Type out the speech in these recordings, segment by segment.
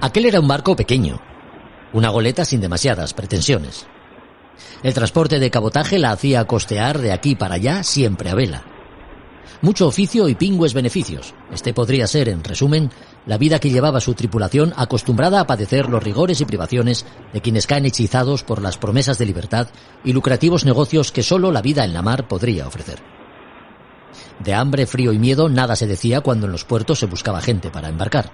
Aquel era un barco pequeño, una goleta sin demasiadas pretensiones. El transporte de cabotaje la hacía costear de aquí para allá siempre a vela. Mucho oficio y pingües beneficios. Este podría ser, en resumen, la vida que llevaba su tripulación, acostumbrada a padecer los rigores y privaciones de quienes caen hechizados por las promesas de libertad y lucrativos negocios que solo la vida en la mar podría ofrecer. De hambre, frío y miedo nada se decía cuando en los puertos se buscaba gente para embarcar.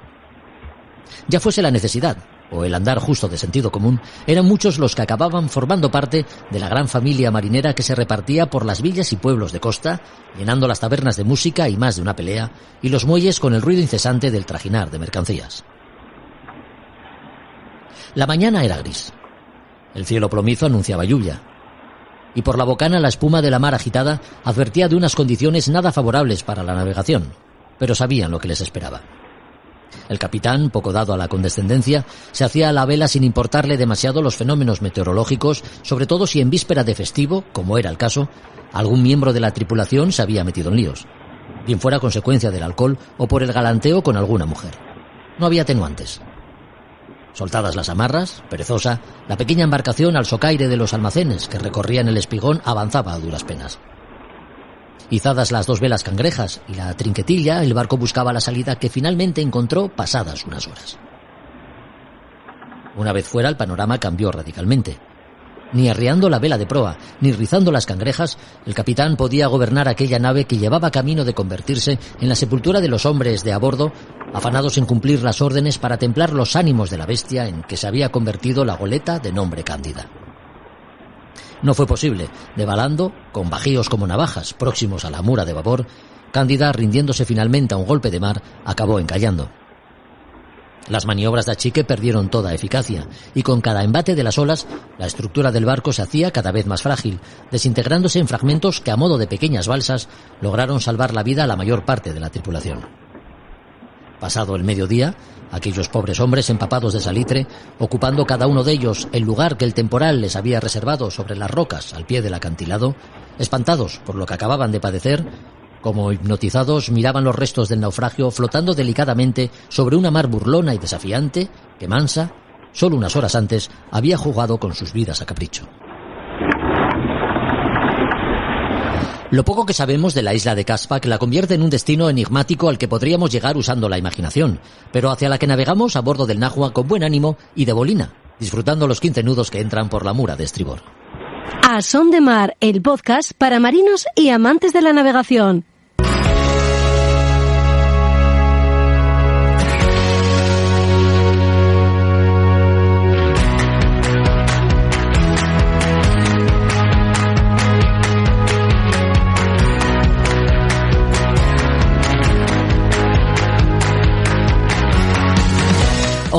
Ya fuese la necesidad o el andar justo de sentido común, eran muchos los que acababan formando parte de la gran familia marinera que se repartía por las villas y pueblos de costa, llenando las tabernas de música y más de una pelea, y los muelles con el ruido incesante del trajinar de mercancías. La mañana era gris. El cielo plomizo anunciaba lluvia, y por la bocana la espuma de la mar agitada advertía de unas condiciones nada favorables para la navegación, pero sabían lo que les esperaba. El capitán, poco dado a la condescendencia, se hacía a la vela sin importarle demasiado los fenómenos meteorológicos, sobre todo si en víspera de festivo, como era el caso, algún miembro de la tripulación se había metido en líos, bien fuera consecuencia del alcohol o por el galanteo con alguna mujer. No había atenuantes. Soltadas las amarras, perezosa, la pequeña embarcación al socaire de los almacenes que recorrían el espigón avanzaba a duras penas. Izadas las dos velas cangrejas y la trinquetilla, el barco buscaba la salida que finalmente encontró pasadas unas horas. Una vez fuera, el panorama cambió radicalmente. Ni arriando la vela de proa, ni rizando las cangrejas, el capitán podía gobernar aquella nave que llevaba camino de convertirse en la sepultura de los hombres de a bordo, afanados en cumplir las órdenes para templar los ánimos de la bestia en que se había convertido la goleta de nombre Cándida. No fue posible, devalando, con bajíos como navajas, próximos a la mura de babor, Cándida, rindiéndose finalmente a un golpe de mar, acabó encallando. Las maniobras de achique perdieron toda eficacia, y con cada embate de las olas, la estructura del barco se hacía cada vez más frágil, desintegrándose en fragmentos que a modo de pequeñas balsas lograron salvar la vida a la mayor parte de la tripulación. Pasado el mediodía, aquellos pobres hombres empapados de salitre, ocupando cada uno de ellos el lugar que el temporal les había reservado sobre las rocas al pie del acantilado, espantados por lo que acababan de padecer, como hipnotizados miraban los restos del naufragio flotando delicadamente sobre una mar burlona y desafiante que Mansa, solo unas horas antes, había jugado con sus vidas a capricho. Lo poco que sabemos de la isla de Caspak la convierte en un destino enigmático al que podríamos llegar usando la imaginación, pero hacia la que navegamos a bordo del Nahua con buen ánimo y de bolina, disfrutando los 15 nudos que entran por la mura de estribor. A Son de Mar, el podcast para marinos y amantes de la navegación.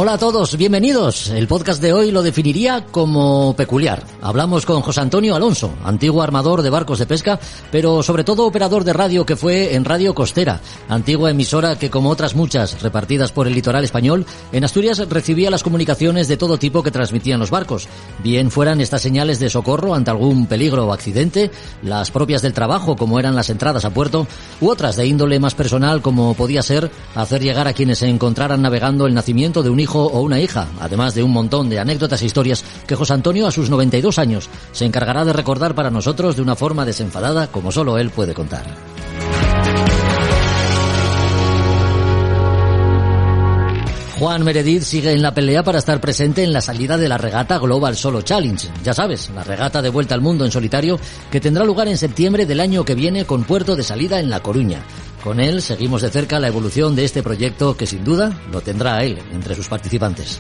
Hola a todos, bienvenidos. El podcast de hoy lo definiría como peculiar. Hablamos con José Antonio Alonso, antiguo armador de barcos de pesca, pero sobre todo operador de radio que fue en Radio Costera, antigua emisora que, como otras muchas repartidas por el litoral español, en Asturias recibía las comunicaciones de todo tipo que transmitían los barcos, bien fueran estas señales de socorro ante algún peligro o accidente, las propias del trabajo como eran las entradas a puerto, u otras de índole más personal como podía ser hacer llegar a quienes se encontraran navegando el nacimiento de un hijo o una hija, además de un montón de anécdotas e historias que José Antonio a sus 92 años se encargará de recordar para nosotros de una forma desenfadada como solo él puede contar. Juan Meredith sigue en la pelea para estar presente en la salida de la regata Global Solo Challenge. Ya sabes, la regata de vuelta al mundo en solitario que tendrá lugar en septiembre del año que viene con puerto de salida en La Coruña. Con él seguimos de cerca la evolución de este proyecto que sin duda lo tendrá a él entre sus participantes.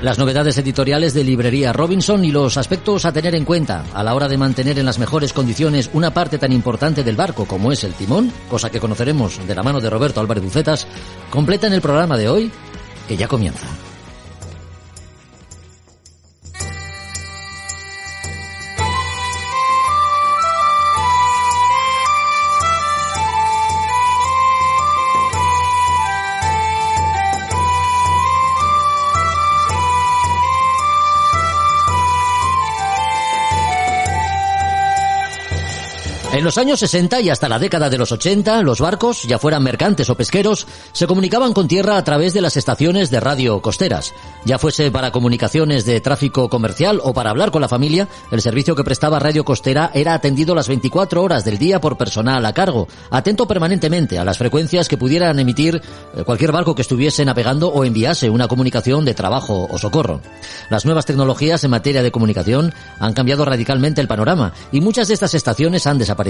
Las novedades editoriales de Librería Robinson y los aspectos a tener en cuenta a la hora de mantener en las mejores condiciones una parte tan importante del barco como es el timón, cosa que conoceremos de la mano de Roberto Álvarez Bucetas, completan el programa de hoy, que ya comienza. En los años 60 y hasta la década de los 80, los barcos, ya fueran mercantes o pesqueros, se comunicaban con tierra a través de las estaciones de radio costeras. Ya fuese para comunicaciones de tráfico comercial o para hablar con la familia, el servicio que prestaba Radio Costera era atendido las 24 horas del día por personal a cargo, atento permanentemente a las frecuencias que pudieran emitir cualquier barco que estuviese navegando o enviase una comunicación de trabajo o socorro. Las nuevas tecnologías en materia de comunicación han cambiado radicalmente el panorama y muchas de estas estaciones han desaparecido.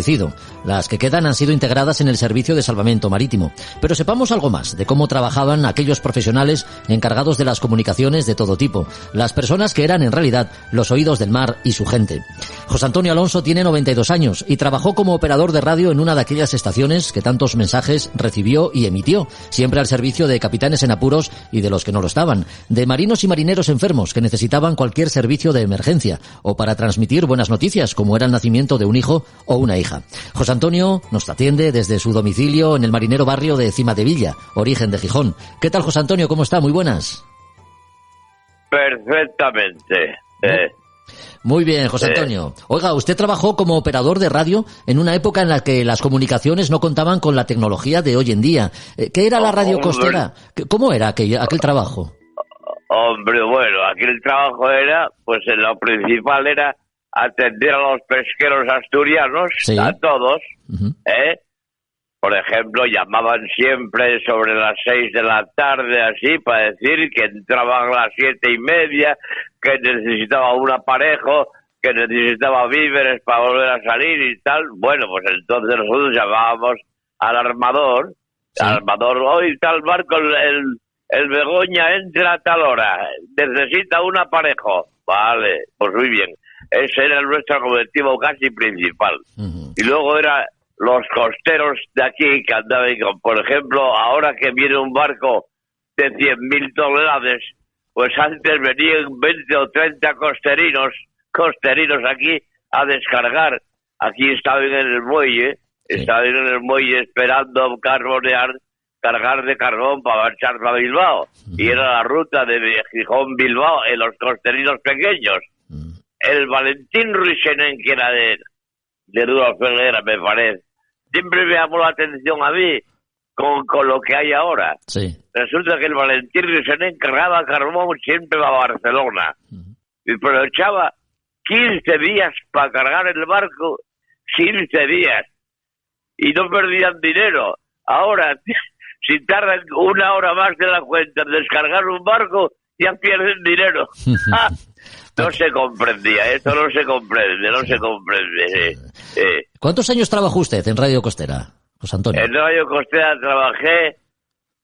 Las que quedan han sido integradas en el servicio de salvamento marítimo. Pero sepamos algo más de cómo trabajaban aquellos profesionales encargados de las comunicaciones de todo tipo, las personas que eran en realidad los oídos del mar y su gente. José Antonio Alonso tiene 92 años y trabajó como operador de radio en una de aquellas estaciones que tantos mensajes recibió y emitió, siempre al servicio de capitanes en apuros y de los que no lo estaban, de marinos y marineros enfermos que necesitaban cualquier servicio de emergencia, o para transmitir buenas noticias como era el nacimiento de un hijo o una hija. José Antonio nos atiende desde su domicilio en el marinero barrio de Cimadevilla, origen de Gijón. ¿Qué tal, José Antonio? ¿Cómo está? Muy buenas. Perfectamente. Muy bien, José Antonio. Oiga, usted trabajó como operador de radio en una época en la que las comunicaciones no contaban con la tecnología de hoy en día. ¿Qué era la radio costera? ¿Cómo era aquel trabajo? Hombre, bueno, aquí el trabajo era, pues lo principal era atender a los pesqueros asturianos, sí, a todos, Por ejemplo, llamaban siempre sobre las 6 de la tarde, así, para decir que entraban a las 7:30, que necesitaba un aparejo, que necesitaba víveres para volver a salir y tal. Bueno, pues entonces nosotros llamábamos al armador, sí, hoy tal barco, el Begoña entra a tal hora, necesita un aparejo. Vale, pues muy bien. Ese era nuestro objetivo casi principal. Uh-huh. Y luego era los costeros de aquí que andaban, por ejemplo, ahora que viene un barco de 100.000 toneladas, pues antes venían 20 o 30 costerinos aquí a descargar. Aquí estaban en el muelle, sí, estaban en el muelle esperando cargar de carbón para marchar a Bilbao. Uh-huh. Y era la ruta de Gijón-Bilbao en los costerinos pequeños. Uh-huh. El Valentín Ruixenen, que era de Duro Felguera, me parece, siempre me llamó la atención a mí con lo que hay ahora. Sí. Resulta que el Valentín Ruixenen cargaba carbón siempre a Barcelona. Uh-huh. Y aprovechaba 15 días para cargar el barco, 15 días. Y no perdían dinero. Ahora, si tardan una hora más de la cuenta en descargar un barco, ya pierden dinero. No se comprendía, esto no se comprende. ¿Cuántos años trabajó usted en Radio Costera, José Antonio? En Radio Costera trabajé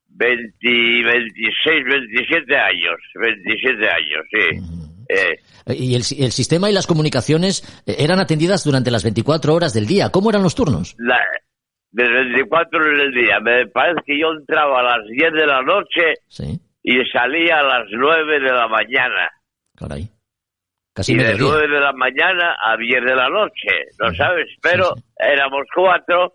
26, 27 años, sí. ¿Y el sistema y las comunicaciones eran atendidas durante las 24 horas del día? ¿Cómo eran los turnos? De 24 horas del día. Me parece que yo entraba a las 10 de la noche, sí, y salía a las 9 de la mañana. Caray. Casi y de mediodía. 9 de la mañana a 10 de la noche, ¿no sabes? Pero sí, éramos 4,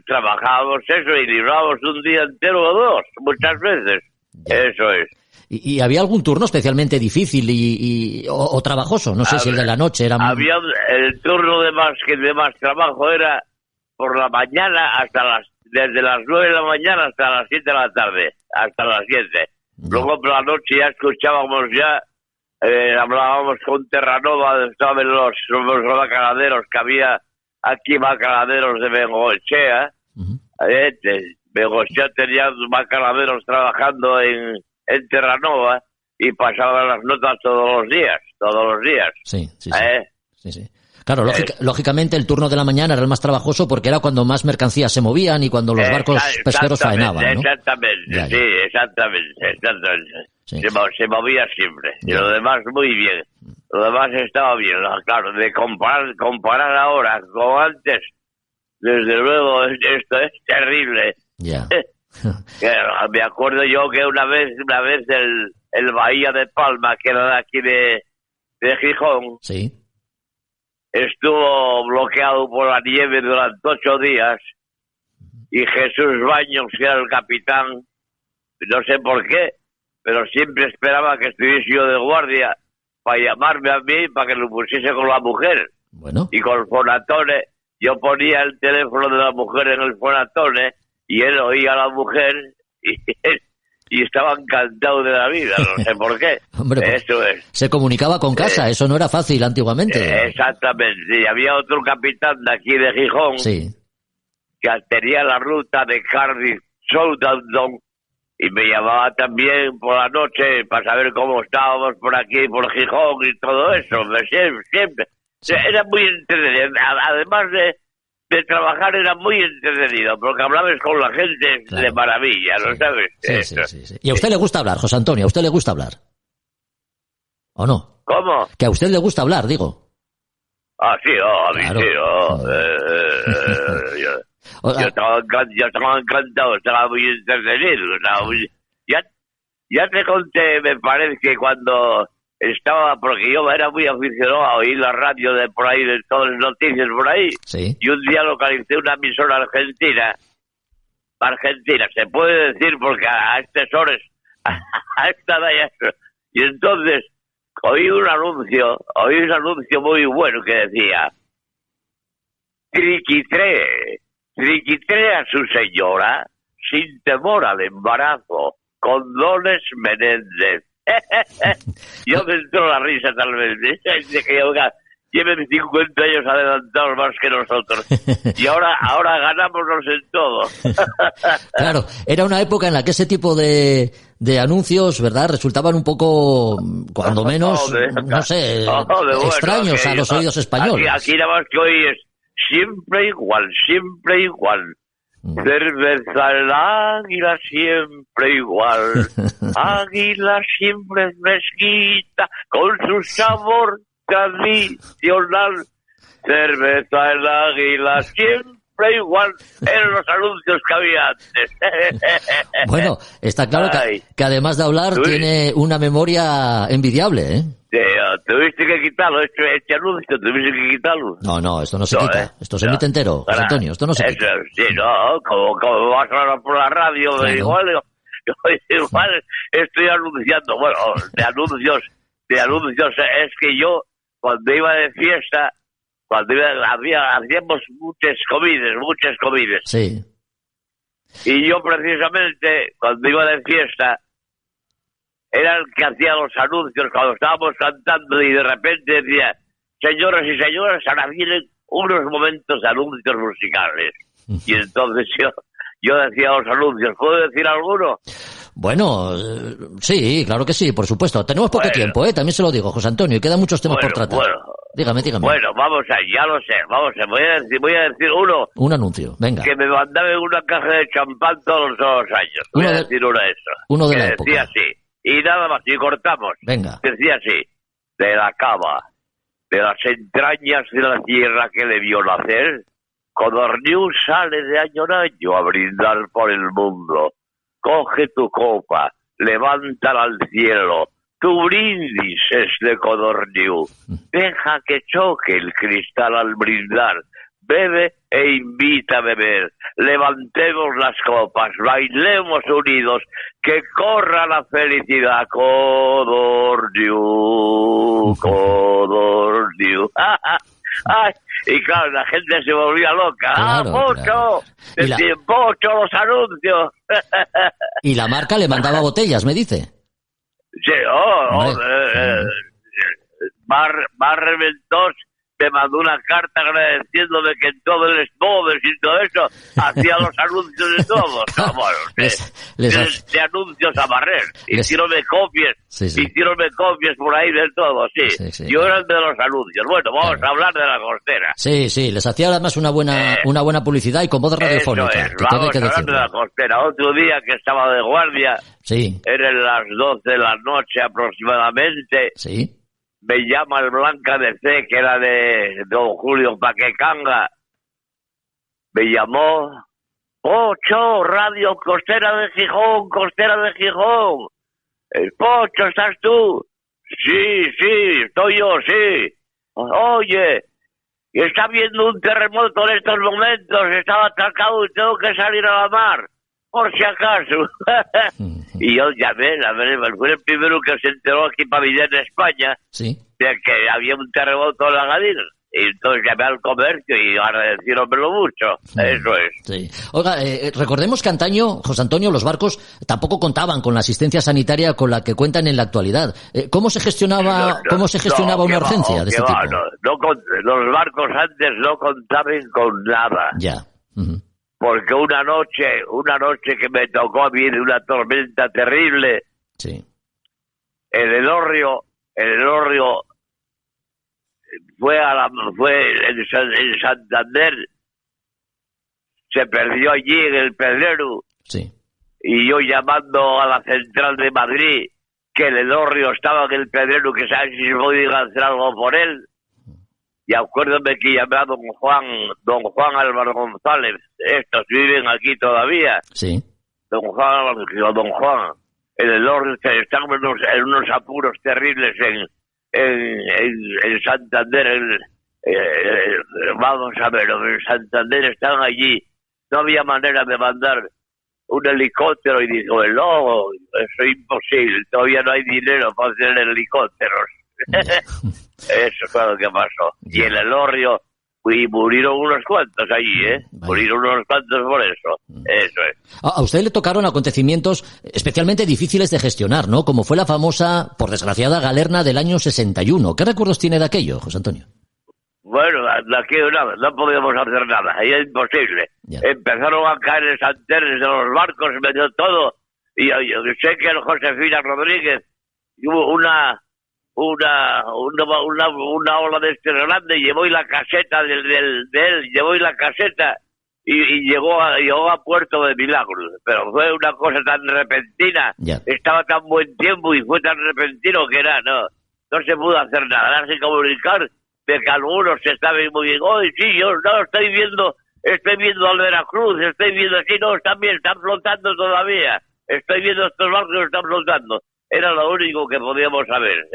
trabajábamos eso y librábamos un día entero o 2, muchas veces. Ya. Eso es. ¿Y había algún turno especialmente difícil o trabajoso? No sé si el de la noche era... Había el turno de más trabajo era por la mañana desde las 9 de la mañana hasta las 7 de la tarde, hasta las 7. Luego por la noche ya escuchábamos hablábamos con Terranova, estaban los bacaladeros, que había aquí bacaladeros de Bengoechea. Uh-huh. Bengoechea tenía bacaladeros trabajando en Terranova y pasaban las notas todos los días. Sí. Sí. Claro, lógicamente el turno de la mañana era el más trabajoso porque era cuando más mercancías se movían y cuando los barcos pesqueros faenaban, ¿no? Exactamente, ya. Sí, exactamente. Sí. Se movía siempre. Ya. Y lo demás muy bien. Lo demás estaba bien. Claro, de comparar ahora con antes, desde luego esto es terrible. Ya. Me acuerdo yo que una vez el Bahía de Palma, que era de aquí de Gijón, sí, estuvo bloqueado por la nieve durante 8 días y Jesús Baños, que era el capitán, no sé por qué, pero siempre esperaba que estuviese yo de guardia para llamarme a mí para que lo pusiese con la mujer. Bueno. Y con el fonatone, yo ponía el teléfono de la mujer en el fonatone y él oía a la mujer y estaba encantado de la vida, no sé por qué. Hombre, pues, eso es. Se comunicaba con casa, eso no era fácil antiguamente. Exactamente. Y había otro capitán de aquí de Gijón que tenía la ruta de Cardiff-Southampton y me llamaba también por la noche para saber cómo estábamos por aquí, por Gijón y todo eso. Siempre. Sí. Era muy entretenido. Además de trabajar, era muy entretenido, porque hablabas con la gente de maravilla, ¿no sabes? Sí. ¿Y a usted le gusta hablar, José Antonio? ¿A usted le gusta hablar? ¿O no? ¿Cómo? Que a usted le gusta hablar, digo. Ah, sí, a mí sí. Yo estaba encantado, estaba muy entretenido. Ya te conté, me parece, que cuando estaba, porque yo era muy aficionado a oír la radio de por ahí, de todas las noticias por ahí, y un día localicé una emisora argentina, se puede decir, porque a estas horas, a esta edad, y entonces oí un anuncio muy bueno que decía: triquitré a su señora sin temor al embarazo, con Dones Menéndez. Yo me entró la risa tal vez de que lleven 50 años adelantados más que nosotros y ahora ganámonos en todo. Claro, era una época en la que ese tipo de anuncios, ¿verdad?, resultaban un poco, cuando menos, no sé, extraños a los oídos españoles. Aquí nada más que hoy es siempre igual. Cerveza el Águila siempre igual, Águila siempre fresquita, con su sabor tradicional. Cerveza el Águila siempre igual, eran los anuncios que había antes. Bueno, está claro que además de hablar tiene una memoria envidiable, ¿eh? Tuviste que quitarlo, este anuncio, tuviste que quitarlo. No, esto no se quita, esto se emite entero, José Antonio, esto no se quita. Sí, no, como vas a hablar por la radio, claro. igual estoy anunciando, bueno, de anuncios, es que yo, cuando iba de fiesta, hacíamos muchas comidas. Sí. Y yo precisamente, cuando iba de fiesta, era el que hacía los anuncios cuando estábamos cantando y de repente decía: señoras y señores, ahora vienen unos momentos de anuncios musicales. Y entonces yo decía los anuncios. ¿Puedo decir alguno? Bueno, sí, claro que sí, por supuesto. Tenemos poco tiempo, también se lo digo, José Antonio, y quedan muchos temas por tratar. Dígame. Bueno, vamos a, ya lo sé, voy a decir uno. Un anuncio, venga. Que me mandaba en una caja de champán todos los años. Voy a decir uno de esos. Uno de que la decía época. así. Y nada más, y cortamos. Venga. Decía así: de la cava, de las entrañas de la tierra que le vio nacer, Codorniu sale de año en año a brindar por el mundo. Coge tu copa, levántala al cielo, tu brindis es de Codorniu. Deja que choque el cristal al brindar. Bebe e invita a beber. Levantemos las copas, bailemos unidos, que corra la felicidad. Codorniu. Ay, y claro, la gente se volvía loca. Claro, Pocho, claro. Pocho, los anuncios. Y la marca le mandaba botellas, me dice. Sí, Bar Reventós me mandó una carta agradeciéndome que en todo el Smobers y todo eso hacía los anuncios de todos. Claro, bueno, de anuncios a barrer. Hicieronme copias por ahí de todo, sí. Yo era de los anuncios. Bueno, vamos a hablar de la costera. Sí, les hacía además una buena publicidad y con voz radiofónica. Vamos a hablar de la costera. Otro día que estaba de guardia, eran las 12 de la noche aproximadamente. Sí. Me llama el Blanca de C, que era de don Julio Paquecanga. Me llamó: Pocho, Radio Costera de Gijón. El Pocho, ¿estás tú? Sí, estoy yo, sí. Oye, está habiendo un terremoto en estos momentos, estaba atracado y tengo que salir a la mar, por si acaso. Y yo llamé, fue el primero que se enteró aquí para vivir en España, de que había un terremoto en la Gadina. Y entonces llamé al comercio y agradecieronmelo mucho. Eso es. Sí. Oiga, recordemos que antaño, José Antonio, los barcos tampoco contaban con la asistencia sanitaria con la que cuentan en la actualidad. ¿Cómo se gestionaba una urgencia de este tipo? Los barcos antes no contaban con nada. Ya. Porque una noche que me tocó a mí de una tormenta terrible, el Elorrio fue en Santander, se perdió allí en el Pedrero, y yo llamando a la central de Madrid, que el Elorrio estaba en el Pedrero, que sabe si se podía hacer algo por él. Y acuérdame que llamé a don Juan Álvaro González, estos viven aquí todavía. Don Juan, el Elorrio, estamos en unos apuros terribles en Santander, vamos a ver, en Santander estaban allí, no había manera de mandar un helicóptero, y dijo, no, eso es imposible, todavía no hay dinero para hacer helicópteros. Eso fue lo que pasó. Y en el Elorrio, y murieron unos cuantos allí, murieron unos cuantos por eso. Eso es. A usted le tocaron acontecimientos especialmente difíciles de gestionar, ¿no? Como fue la famosa, por desgraciada, Galerna del año 61. ¿Qué recuerdos tiene de aquello, José Antonio? Bueno, de aquí nada, no podíamos hacer nada, ahí es imposible. Empezaron a caer los antenas de los barcos, me dio todo. Y yo sé que el Josefina Rodríguez hubo una ola de este grande, llevó y la caseta de él, llevó y la caseta y llegó a Puerto de Milagros, pero fue una cosa tan repentina, estaba tan buen tiempo y fue tan repentino que no se pudo hacer nada, nada que comunicar de que algunos estaban muy bien, yo no estoy viendo al Veracruz, estoy viendo así, no, están bien, están flotando todavía, estoy viendo estos barcos que están flotando. Era lo único que podíamos saber,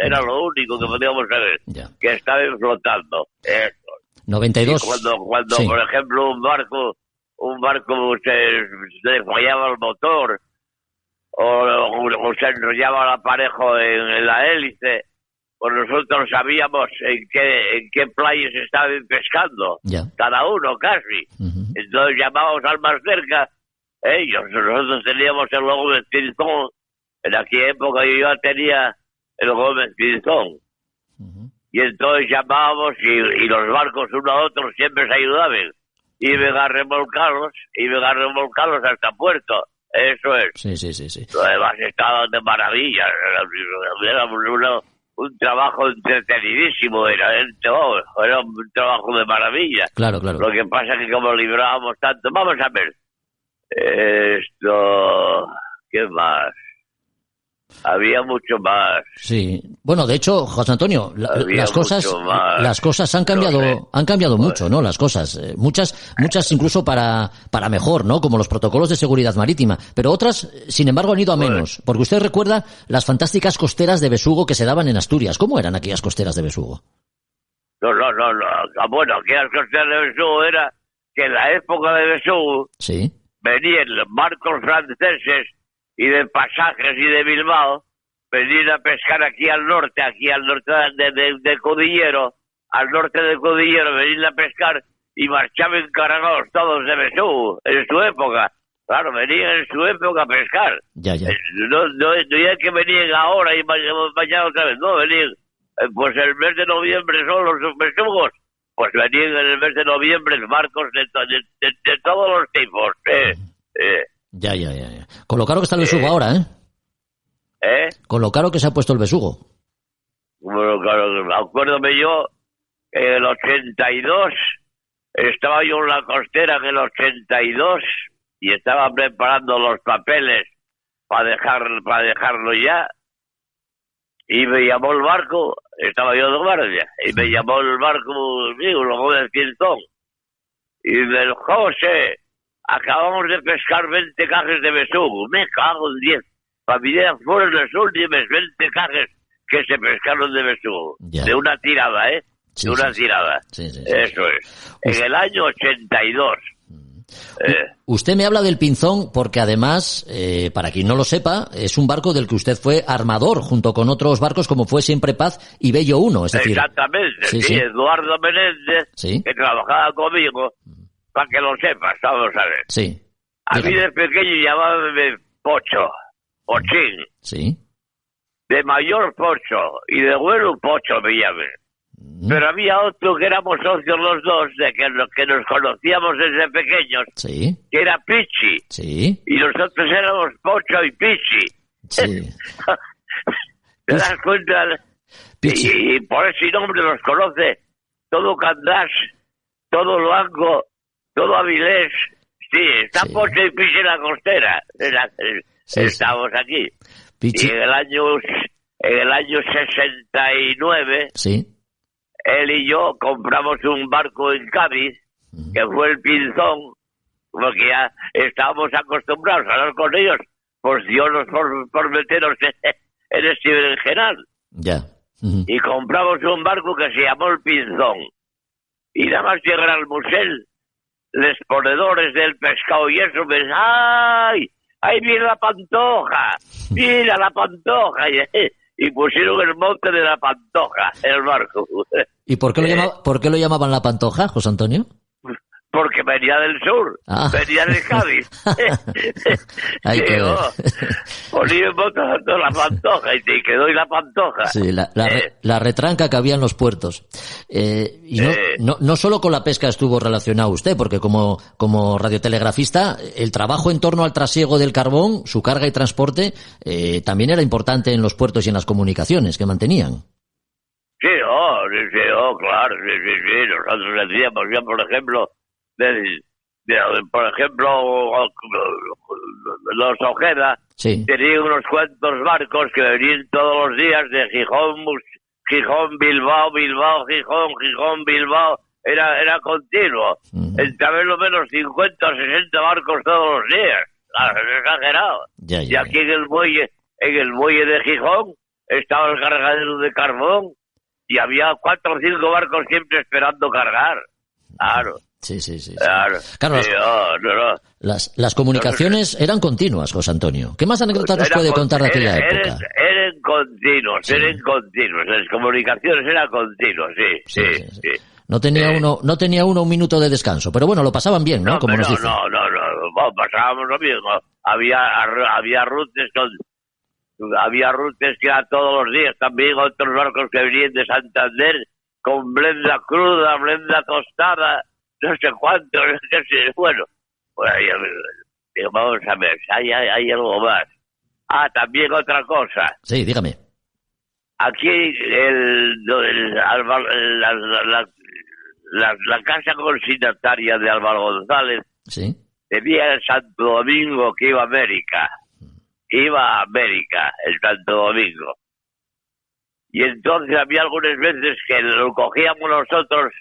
que estaban flotando. Eso. 92. Y cuando por ejemplo, un barco se le fallaba el motor, o se enrollaba el aparejo en la hélice, pues nosotros sabíamos en qué playas estaban pescando, cada uno casi. Entonces llamábamos al más cerca, nosotros teníamos el Gómez Pinzón. En aquella época yo ya tenía el Gómez Pinzón. Y entonces llamábamos y los barcos uno a otro siempre se ayudaban. Iban a remolcarlos hasta Puerto. Eso es. Sí. Además estaban de maravilla. Era un trabajo entretenidísimo. Era un trabajo de maravilla. Claro. Lo que pasa es que como librábamos tanto... Vamos a ver. ¿Qué más? Había mucho más. Sí. Bueno, de hecho, José Antonio, las cosas han cambiado mucho, ¿no? Las cosas. Muchas incluso para mejor, ¿no? Como los protocolos de seguridad marítima. Pero otras, sin embargo, han ido a menos. Porque usted recuerda las fantásticas costeras de besugo que se daban en Asturias. ¿Cómo eran aquellas costeras de besugo? No. Bueno, aquellas costeras de besugo era que en la época de besugo venían barcos franceses y de Pasajes y de Bilbao, venían a pescar aquí al norte de Cudillero, venían a pescar y marchaban cargados todos de besugo en su época. Claro, venían en su época a pescar. No es que venían ahora y mañana otra vez, no, venían, pues el mes de noviembre son los besugos, pues venían en el mes de noviembre barcos de todos los tipos, Ya. Con lo caro que está el besugo ahora, Con lo caro que se ha puesto el besugo. Bueno, claro, acuérdame yo, en el 82, estaba yo en la costera en el 82 y estaba preparando los papeles para dejarlo ya, y me llamó el barco, estaba yo de guardia, y me llamó el barco, digo, lo Gómez Pinzón, y me dijo, José, acabamos de pescar 20 cajes de besugo. Me cago en 10. Familia, fueron las últimas 20 cajes que se pescaron de besugo. De una tirada, de una tirada. Sí. Eso es. En el año 82. Usted me habla del Pinzón porque además, para quien no lo sepa, es un barco del que usted fue armador junto con otros barcos como fue Siempre Paz y Bello 1, es decir... Exactamente, sí. Eduardo Menéndez, que trabajaba conmigo, para que lo sepas, vamos a ver. Sí. A mí de pequeño llamábame Pocho, Pochín. Sí. De mayor Pocho y de bueno Pocho me llamé. Pero había otro que éramos socios los dos, de que nos conocíamos desde pequeños, que era Pichi. Sí. Y nosotros éramos Pocho y Pichi. Sí. ¿Te das cuenta? Y por ese nombre los conoce todo Candás, todo Luango, todo Avilés. Sí, está Pocho y Pichi en la costera. Estamos aquí. Pichi. Y en el año 69... Sí. Él y yo compramos un barco en Cádiz, que fue el Pinzón, porque ya estábamos acostumbrados a hablar con ellos, pues Dios nos por meternos en este berenjenal. Ya. Y compramos un barco que se llamó el Pinzón. Y nada más llegar al musel, los ponedores del pescado y eso, me dicen, ¡ay! ¡Ahí viene la Pantoja! ¡Mira la Pantoja! Y pusieron el monte de la Pantoja, el barco. ¿Y por qué lo llamaban la Pantoja, José Antonio? Porque venía del sur, venía de Cádiz. Ponía el monte de la Pantoja y te quedó y la Pantoja. Sí, la retranca que había en los puertos. Y no solo con la pesca estuvo relacionado usted, porque como radiotelegrafista, el trabajo en torno al trasiego del carbón, su carga y transporte, también era importante en los puertos y en las comunicaciones que mantenían. Sí, claro, sí. Nosotros decíamos ya, por ejemplo, los Ojeda tenían unos cuantos barcos que venían todos los días de Gijón, Bilbao, Gijón, Bilbao, era continuo. Entraban lo menos 50 o 60 barcos todos los días. Claro, es exagerado. Y aquí en el muelle de Gijón estaba el cargadero de carbón y había 4 o 5 barcos siempre esperando cargar. Claro. Sí. Claro. Las comunicaciones eran continuas, José Antonio. ¿Qué más anécdotas nos puede contar de aquella época? Eran continuos. Las comunicaciones eran continuas, sí. No tenía uno un minuto de descanso, pero bueno, lo pasaban bien, ¿no? Como nos dice. No, pasábamos lo mismo. Había rutes que eran todos los días, también otros barcos que venían de Santander con blenda cruda, blenda tostada, no sé cuánto, bueno, pues vamos a ver, hay algo más. También otra cosa. Sí, dígame. Aquí la casa consignataria de Álvaro González tenía el Santo Domingo que iba a América. Iba a América, el Santo Domingo. Y entonces había algunas veces que lo cogíamos nosotros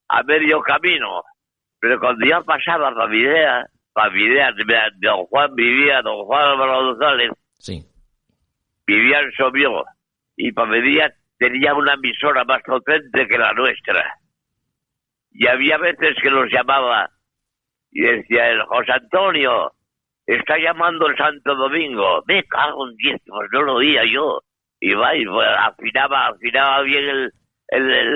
a medio camino. Pero cuando ya pasaba para Videa, don Juan Álvaro González, vivía en Somió. Y para Videa tenía una emisora más potente que la nuestra. Y había veces que nos llamaba y decía el José Antonio, está llamando el Santo Domingo. Me cago en 10, pues no lo oía yo. Y va, y afinaba bien el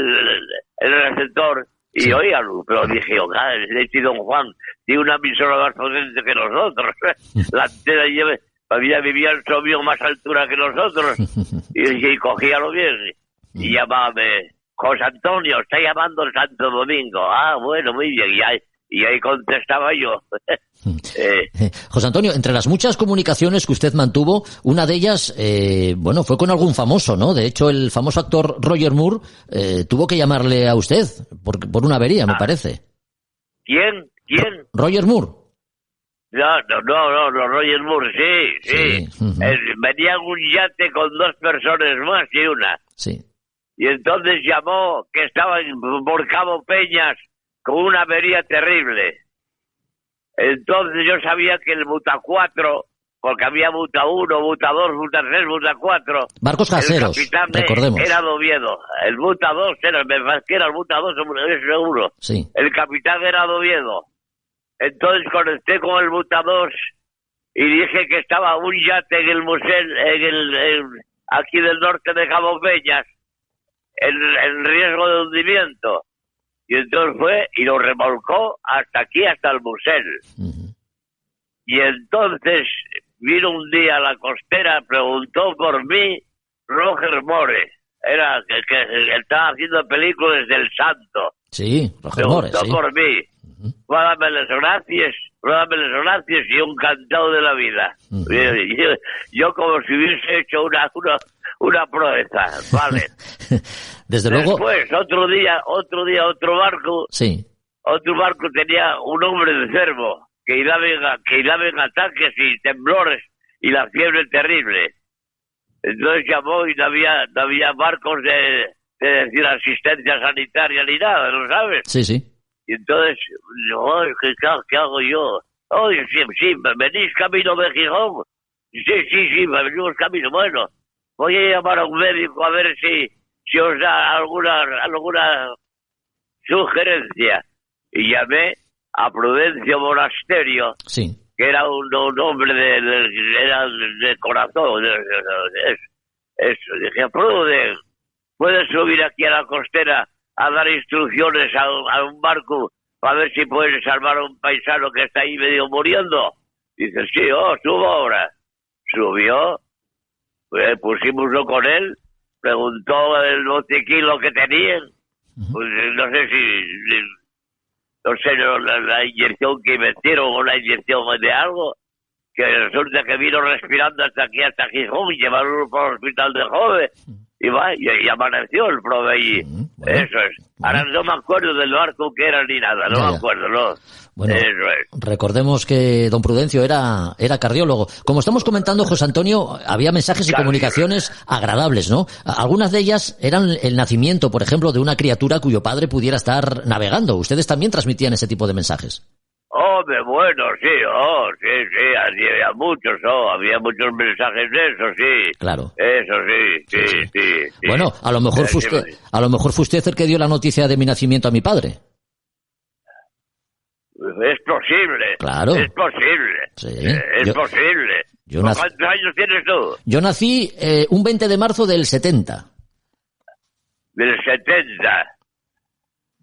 receptor y oíalo. Pero dije, este don Juan tiene una emisora más potente que nosotros. La antena había vivía en Somió más altura que nosotros. Y cogíalo bien. Y llamábame, José Antonio, está llamando el Santo Domingo. Bueno, muy bien. Y ahí contestaba yo. José Antonio, entre las muchas comunicaciones que usted mantuvo, una de ellas, fue con algún famoso, ¿no? De hecho, el famoso actor Roger Moore tuvo que llamarle a usted por una avería, me parece. ¿Quién? Roger Moore. No, Roger Moore, sí. Venía en un yate con 2 personas más y una. Sí. Y entonces llamó que estaba por Cabo Peñas con una avería terrible. Entonces yo sabía que el Buta 4, porque había Buta 1, Buta 2, Buta 3, Buta 4... Barcos caseros, recordemos. Era de Oviedo. El Buta 2 era el Buta 2, seguro. Sí. El capitán era de Oviedo. Entonces conecté con el Butadós y dije que estaba un yate en el museo, aquí del norte de Cabo Peñas, en riesgo de hundimiento. Y entonces fue y lo remolcó hasta aquí, hasta el museo. Uh-huh. Y entonces vino un día a la costera, preguntó por mí Roger Moore. Era que estaba haciendo películas del Santo. Sí, Roger Moore, sí. Preguntó por mí. Uh-huh. Dame las gracias y un cantado de la vida. Uh-huh. Yo como si hubiese hecho una proeza, ¿vale? Desde luego. Después, otro barco. Sí. Otro barco tenía un hombre enfermo que daba en ataques y temblores y la fiebre terrible. Entonces llamó y no había barcos de decir asistencia sanitaria ni nada, ¿no sabes? Sí, sí. Y entonces, ¿qué hago yo? Oye, sí, ¿venís camino de Gijón? Sí, venimos camino. Bueno, voy a llamar a un médico a ver si os da alguna sugerencia. Y llamé a Prudencio Monasterio, sí, que era un hombre de corazón. Eso. Dije, Pruden, ¿puedes subir aquí a la costera a dar instrucciones a un barco para ver si puedes salvar a un paisano que está ahí medio muriendo? Dice, sí, subo ahora. Subió, pusimoslo con él, preguntó el botiquín lo que tenían, pues no sé la inyección que metieron o la inyección de algo, que resulta que vino respirando hasta Gijón y llevaron por el hospital de Jove. Y amaneció el prove allí. Bueno, eso es. Ahora no me acuerdo del barco que era ni nada, no me acuerdo, ¿no? Bueno, eso es. Recordemos que don Prudencio era cardiólogo. Como estamos comentando, José Antonio, había mensajes y comunicaciones agradables, ¿no? Algunas de ellas eran el nacimiento, por ejemplo, de una criatura cuyo padre pudiera estar navegando. ¿Ustedes también transmitían ese tipo de mensajes? Hombre, bueno, sí, había muchos mensajes de eso, sí. Claro. Eso sí. Bueno, a lo mejor fue usted el que dio la noticia de mi nacimiento a mi padre. Es posible. Claro. Es posible. Sí. Es posible. ¿Cuántos años tienes tú? Yo nací un 20 de marzo del 70. Del 70.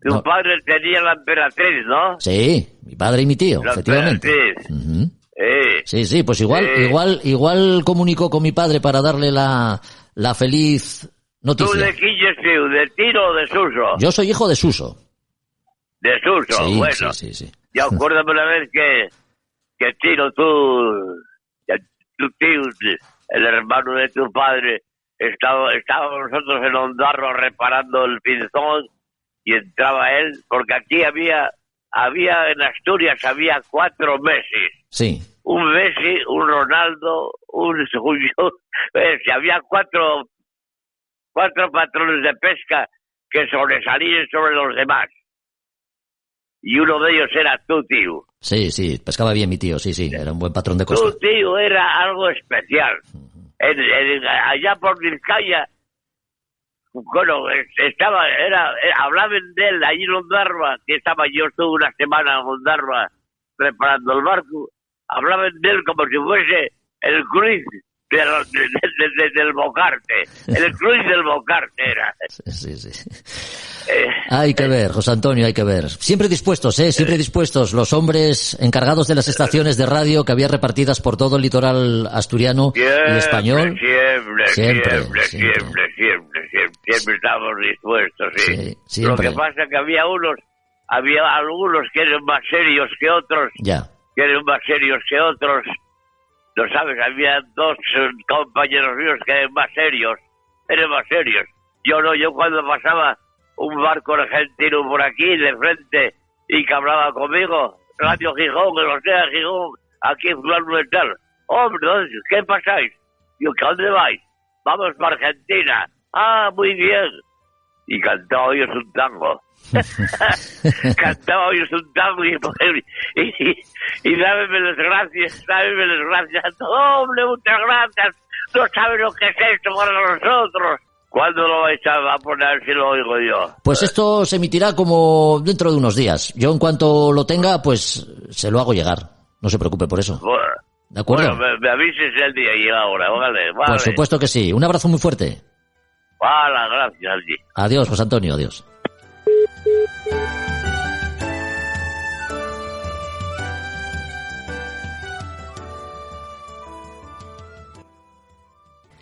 Tu padre tenía la emperatriz, ¿no? Sí, mi padre y mi tío, la efectivamente. Uh-huh. Sí, pues igual comunicó con mi padre para darle la feliz noticia. ¿Tú de quién eres tú? ¿De Tino o de Suso? Yo soy hijo de Suso. ¿De Suso? Sí, bueno. Sí. Ya acuérdame una vez que Tino, tu tío, el hermano de tu padre, estábamos nosotros en Ondarroa reparando el pinzón. Y entraba él, porque aquí había en Asturias había 4 Messi. Sí. Un Messi, un Ronaldo, un Julio. Había 4 patrones de pesca que sobresalían sobre los demás. Y uno de ellos era tu tío. Sí, pescaba bien mi tío, sí, era un buen patrón de costa. Tu tío era algo especial. Allá por Vizcaya, bueno, hablaban de él ahí en Ondarroa, que yo estuve una semana en Ondarroa preparando el barco, hablaban de él como si fuese el Cruz del Bocarte, el Cruz del Bocarte era. Sí. Hay que ver, José Antonio, hay que ver. Siempre dispuestos, siempre dispuestos los hombres encargados de las estaciones de radio que había repartidas por todo el litoral asturiano y español. Siempre estamos dispuestos, sí. Siempre. Lo que pasa es que había algunos que eran más serios que otros. Ya. No sabes, había 2 compañeros míos que eran más serios. Yo cuando pasaba un barco argentino por aquí de frente y que hablaba conmigo, Radio Gijón, que no sea Gijón, aquí fulano de tal. Hombre, ¿qué pasáis? Yo, ¿a dónde vais? Vamos para Argentina. Ah, muy bien. Y cantaba ellos un tango. Y dámeme las gracias a todos. Hombre, muchas gracias. No saben lo que es esto para nosotros. ¿Cuándo lo vais a poner si lo oigo yo? Pues esto se emitirá como dentro de unos días. Yo en cuanto lo tenga, pues se lo hago llegar. No se preocupe por eso. Bueno, ¿de acuerdo? Bueno, me avises el día y la hora, vale. Por supuesto que sí. Un abrazo muy fuerte. Vale, gracias, Aldi. Adiós, José Antonio, adiós.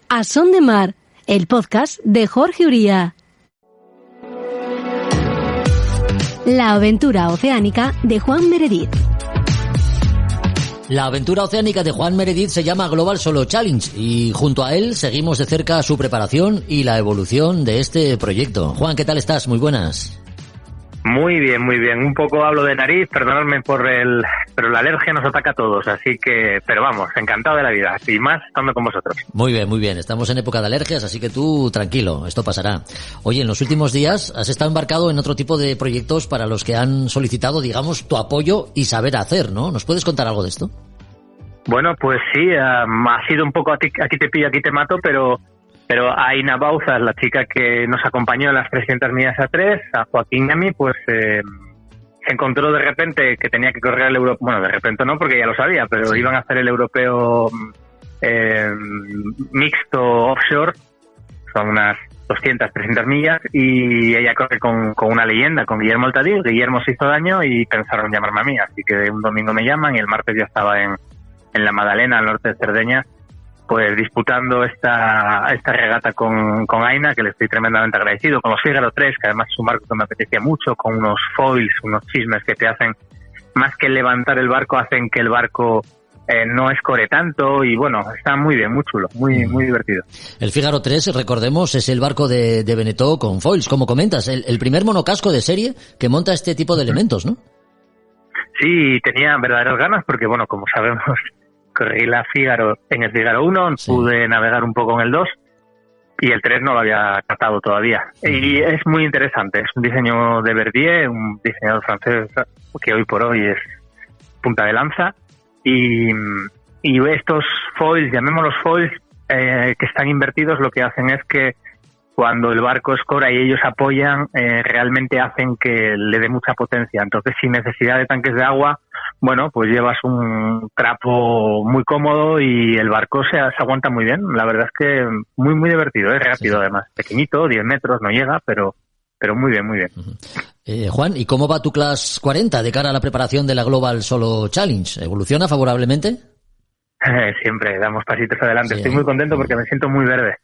A Son de Mar, el podcast de Jorge Uría. La aventura oceánica de Juan Meredith. La aventura oceánica de Juan Meredith se llama Global Solo Challenge y junto a él seguimos de cerca su preparación y la evolución de este proyecto. Juan, ¿qué tal estás? Muy buenas. Muy bien, muy bien. Un poco hablo de nariz, perdonadme pero la alergia nos ataca a todos, así que, pero vamos, encantado de la vida, y más estando con vosotros. Muy bien, muy bien. Estamos en época de alergias, así que tú tranquilo, esto pasará. Oye, en los últimos días has estado embarcado en otro tipo de proyectos para los que han solicitado, digamos, tu apoyo y saber hacer, ¿no? ¿Nos puedes contar algo de esto? Bueno, pues sí, ha sido un poco aquí te pillo, aquí te mato, pero Aina Bauzas, la chica que nos acompañó en las 300 millas a 3, a Joaquín y a mí, pues se encontró de repente que tenía que correr el europeo. Bueno, de repente no, porque ya lo sabía, pero sí. Iban a hacer el europeo mixto offshore, son unas 200, 300 millas, y ella corre con una leyenda, con Guillermo Altadí. Guillermo se hizo daño y pensaron llamarme a mí, así que un domingo me llaman y el martes ya estaba en la Madalena, al norte de Cerdeña, pues disputando esta regata con Aina, que le estoy tremendamente agradecido, con los Fígaro 3, que además es un barco que me apetecía mucho, con unos foils, unos chismes que te hacen, más que levantar el barco, hacen que el barco no escore tanto, y bueno, está muy bien, muy chulo, muy divertido. El Fígaro 3, recordemos, es el barco de Beneteau con foils, como comentas, el primer monocasco de serie que monta este tipo de elementos, ¿no? Sí, tenía verdaderas ganas, porque bueno, como sabemos, corrí la Fígaro en el Fígaro 1, sí. Pude navegar un poco en el 2 y el 3 no lo había catado todavía. Y es muy interesante, es un diseño de Verdier, un diseñador francés que hoy por hoy es punta de lanza, y estos foils, llamémoslos foils, que están invertidos, lo que hacen es que cuando el barco escora y ellos apoyan, realmente hacen que le dé mucha potencia. Entonces, sin necesidad de tanques de agua, bueno, pues llevas un trapo muy cómodo y el barco se aguanta muy bien. La verdad es que muy, muy divertido, es rápido, sí. Además. Pequeñito, 10 metros, no llega, pero muy bien, muy bien. Juan, ¿y cómo va tu Class 40 de cara a la preparación de la Global Solo Challenge? ¿Evoluciona favorablemente? Siempre damos pasitos adelante. Sí, estoy muy contento porque me siento muy verde.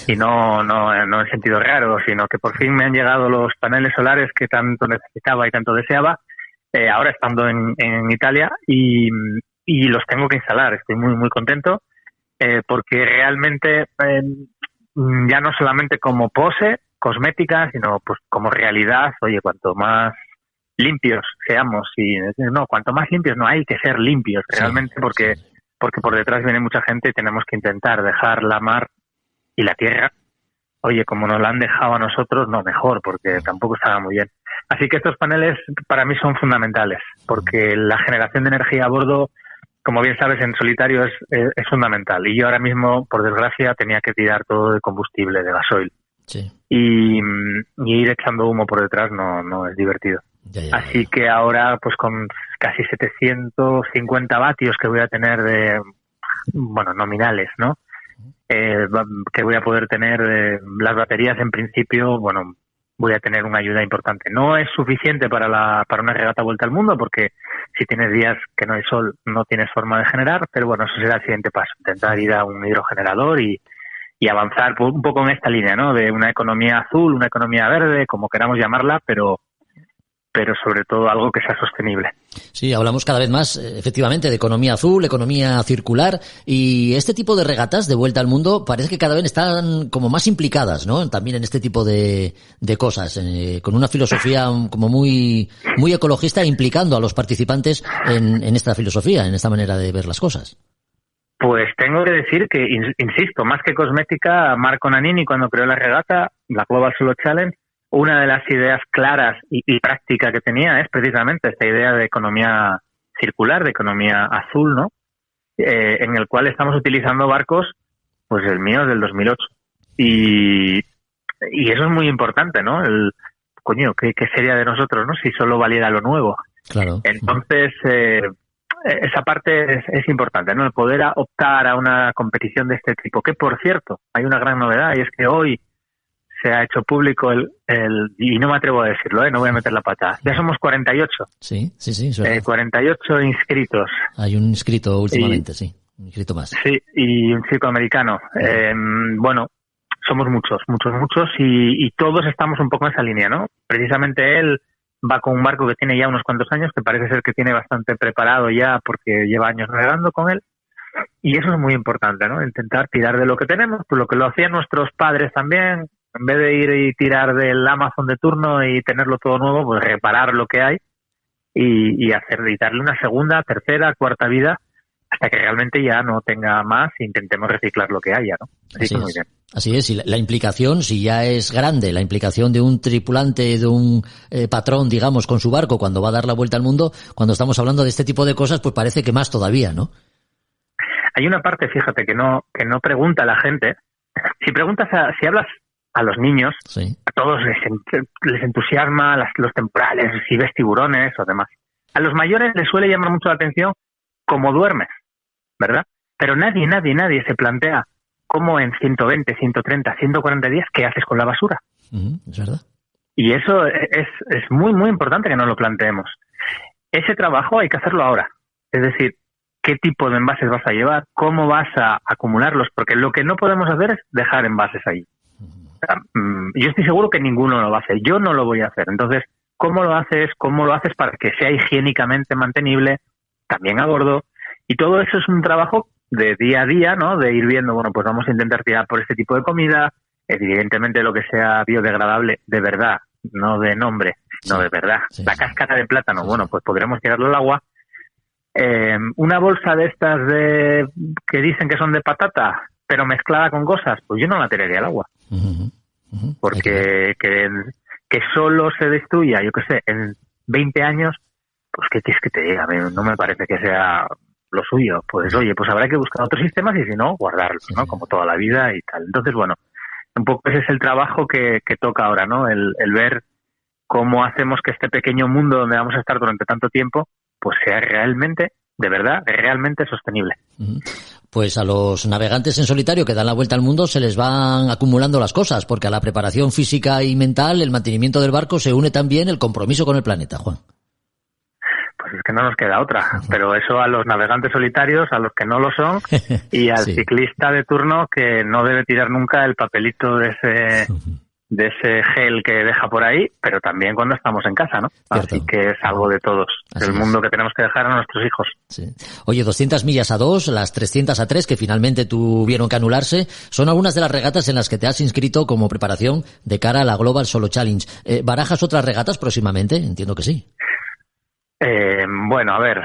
Y no en sentido raro, sino que por fin me han llegado los paneles solares que tanto necesitaba y tanto deseaba, ahora estando en Italia, y los tengo que instalar. Estoy muy, muy contento, porque realmente ya no solamente como pose cosmética, sino pues como realidad. Oye, cuanto más limpios seamos, cuanto más limpios, no hay que ser limpios realmente, porque por detrás viene mucha gente y tenemos que intentar dejar la mar y la tierra, oye, como nos la han dejado a nosotros, no mejor, porque tampoco estaba muy bien. Así que estos paneles para mí son fundamentales, porque la generación de energía a bordo, como bien sabes, en solitario es fundamental. Y yo ahora mismo, por desgracia, tenía que tirar todo de combustible, de gasoil. Sí. Y ir echando humo por detrás no es divertido. Ya. Así que ahora, pues con casi 750 vatios que voy a tener nominales, ¿no? Que voy a poder tener las baterías, en principio, bueno, voy a tener una ayuda importante. No es suficiente para una regata vuelta al mundo, porque si tienes días que no hay sol no tienes forma de generar, pero bueno, eso será el siguiente paso, intentar ir a un hidrogenerador y avanzar un poco en esta línea, ¿no? De una economía azul, una economía verde, como queramos llamarla, pero sobre todo algo que sea sostenible. Sí, hablamos cada vez más, efectivamente, de economía azul, economía circular, y este tipo de regatas de vuelta al mundo parece que cada vez están como más implicadas, ¿no? También en este tipo de cosas, con una filosofía como muy, muy ecologista, implicando a los participantes en esta filosofía, en esta manera de ver las cosas. Pues tengo que decir que, insisto, más que cosmética, Marco Nanini, cuando creó la regata, la Global Solo Challenge, una de las ideas claras y práctica que tenía es precisamente esta idea de economía circular, de economía azul, ¿no? En el cual estamos utilizando barcos, pues el mío es del 2008. Y eso es muy importante, ¿no? ¿Qué sería de nosotros, no? Si solo valiera lo nuevo. Claro. Entonces, esa parte es importante, ¿no? El poder optar a una competición de este tipo, que por cierto, hay una gran novedad, y es que hoy se ha hecho público y no me atrevo a decirlo, no voy a meter la pata. Ya somos 48. Sí. 48 inscritos. Hay un inscrito últimamente, un inscrito más. Sí, y un chico americano. Bueno, somos muchos, y todos estamos un poco en esa línea, ¿no? Precisamente él va con un barco que tiene ya unos cuantos años, que parece ser que tiene bastante preparado ya porque lleva años navegando con él. Y eso es muy importante, ¿no? Intentar tirar de lo que tenemos, pues lo que lo hacían nuestros padres también. En vez de ir y tirar del Amazon de turno y tenerlo todo nuevo, pues reparar lo que hay y darle una segunda, tercera, cuarta vida hasta que realmente ya no tenga más e intentemos reciclar lo que haya, ¿no? Muy bien. Así es, y la implicación, si ya es grande, la implicación de un tripulante, de un patrón, digamos, con su barco cuando va a dar la vuelta al mundo, cuando estamos hablando de este tipo de cosas, pues parece que más todavía, ¿no? Hay una parte, fíjate, que no pregunta la gente. Si hablas a los niños, a todos les entusiasma los temporales, si ves tiburones o demás. A los mayores les suele llamar mucho la atención cómo duermes, ¿verdad? Pero nadie se plantea cómo en 120, 130, 140 días, ¿qué haces con la basura? Es verdad. Y eso es muy, muy importante que nos lo planteemos. Ese trabajo hay que hacerlo ahora. Es decir, ¿qué tipo de envases vas a llevar? ¿Cómo vas a acumularlos? Porque lo que no podemos hacer es dejar envases ahí. Yo estoy seguro que ninguno lo va a hacer. Yo no lo voy a hacer. Entonces, ¿cómo lo haces para que sea higiénicamente mantenible, también a bordo? Y todo eso es un trabajo de día a día, ¿no? De ir viendo, bueno, pues vamos a intentar tirar por este tipo de comida, evidentemente lo que sea biodegradable de verdad, no de nombre, no de verdad. La cáscara de plátano, bueno, pues podremos tirarlo al agua. Una bolsa de estas que dicen que son de patata, pero mezclada con cosas, pues yo no la tiraría al agua. Porque que solo se destruya, yo qué sé, en 20 años, pues ¿qué quieres que te diga? No me parece que sea lo suyo. Pues oye, pues habrá que buscar otros sistemas y si no, guardarlos, ¿no? Como toda la vida y tal. Entonces, bueno, un poco ese es el trabajo que toca ahora, ¿no? El ver cómo hacemos que este pequeño mundo donde vamos a estar durante tanto tiempo, pues sea realmente, de verdad, realmente sostenible. Pues a los navegantes en solitario que dan la vuelta al mundo se les van acumulando las cosas, porque a la preparación física y mental, el mantenimiento del barco, se une también el compromiso con el planeta, Juan. Pues es que no nos queda otra, pero eso a los navegantes solitarios, a los que no lo son, y al ciclista de turno que no debe tirar nunca el papelito de ese gel que deja por ahí, pero también cuando estamos en casa, ¿no? Cierto. Así que es algo de todos, el mundo que tenemos que dejar a nuestros hijos. Sí. Oye, 200 millas a 2, las 300 a 3 que finalmente tuvieron que anularse, son algunas de las regatas en las que te has inscrito como preparación de cara a la Global Solo Challenge. ¿Barajas otras regatas próximamente? Entiendo que sí. Bueno, a ver,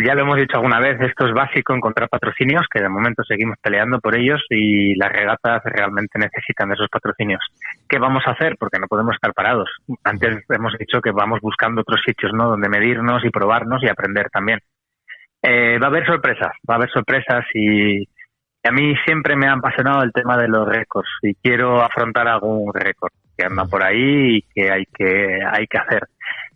ya lo hemos dicho alguna vez, esto es básico, encontrar patrocinios, que de momento seguimos peleando por ellos y las regatas realmente necesitan de esos patrocinios. ¿Qué vamos a hacer? Porque no podemos estar parados. Antes hemos dicho que vamos buscando otros sitios, ¿no? Donde medirnos y probarnos y aprender también. Va a haber sorpresas y a mí siempre me ha apasionado el tema de los récords y quiero afrontar algún récord que anda por ahí y que hay que hacer.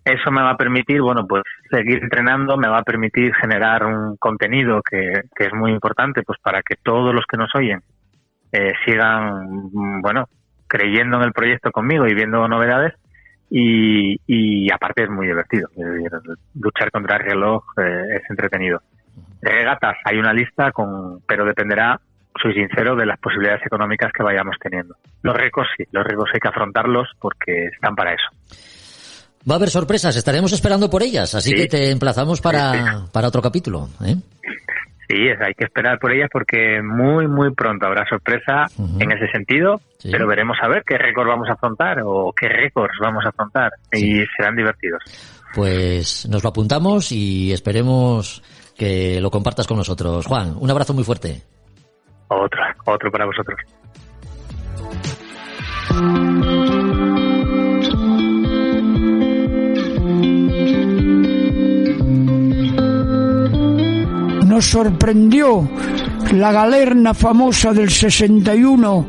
Eso me va a permitir, bueno, pues seguir entrenando, me va a permitir generar un contenido que es muy importante, pues para que todos los que nos oyen sigan, bueno, creyendo en el proyecto conmigo y viendo novedades y aparte es muy divertido. Luchar contra el reloj es entretenido. De regatas hay una lista, pero dependerá, soy sincero, de las posibilidades económicas que vayamos teniendo. Los récords sí, los récords hay que afrontarlos porque están para eso. Va a haber sorpresas, estaremos esperando por ellas, así que te emplazamos para otro capítulo, ¿eh? Sí, hay que esperar por ellas porque muy, muy pronto habrá sorpresa en ese sentido, pero veremos a ver qué récord vamos a afrontar o qué récords vamos a afrontar y serán divertidos. Pues nos lo apuntamos y esperemos que lo compartas con nosotros. Juan, un abrazo muy fuerte. Otro para vosotros. Nos sorprendió la galerna famosa del 61,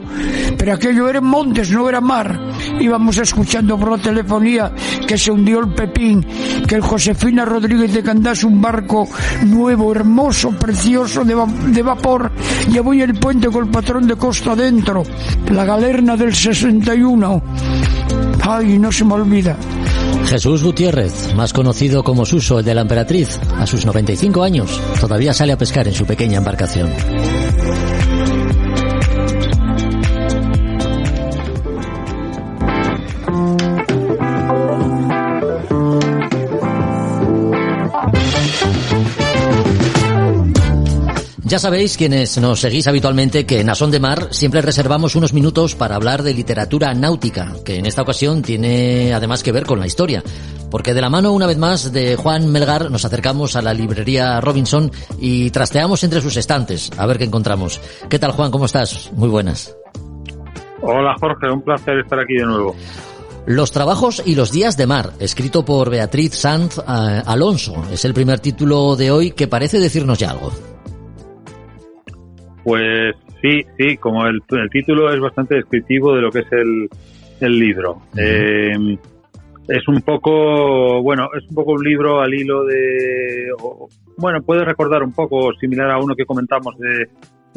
pero aquello era en montes, no era mar. Íbamos escuchando por la telefonía que se hundió el Pepín, que el Josefina Rodríguez de Candás, un barco nuevo, hermoso, precioso, de vapor, llevó el puente con el patrón de costa adentro, la Galerna del 61. Ay, no se me olvida. Jesús Gutiérrez, más conocido como Suso, el de la Emperatriz, a sus 95 años, todavía sale a pescar en su pequeña embarcación. Ya sabéis, quienes nos seguís habitualmente, que en A Son de Mar siempre reservamos unos minutos para hablar de literatura náutica, que en esta ocasión tiene además que ver con la historia. Porque de la mano, una vez más, de Juan Melgar, nos acercamos a la librería Robinson y trasteamos entre sus estantes, a ver qué encontramos. ¿Qué tal, Juan? ¿Cómo estás? Muy buenas. Hola, Jorge. Un placer estar aquí de nuevo. Los trabajos y los días de mar, escrito por Beatriz Sanz Alonso. Es el primer título de hoy que parece decirnos ya algo. Pues sí, como el título es bastante descriptivo de lo que es el libro. Es un poco un libro al hilo de, puede recordar un poco similar a uno que comentamos de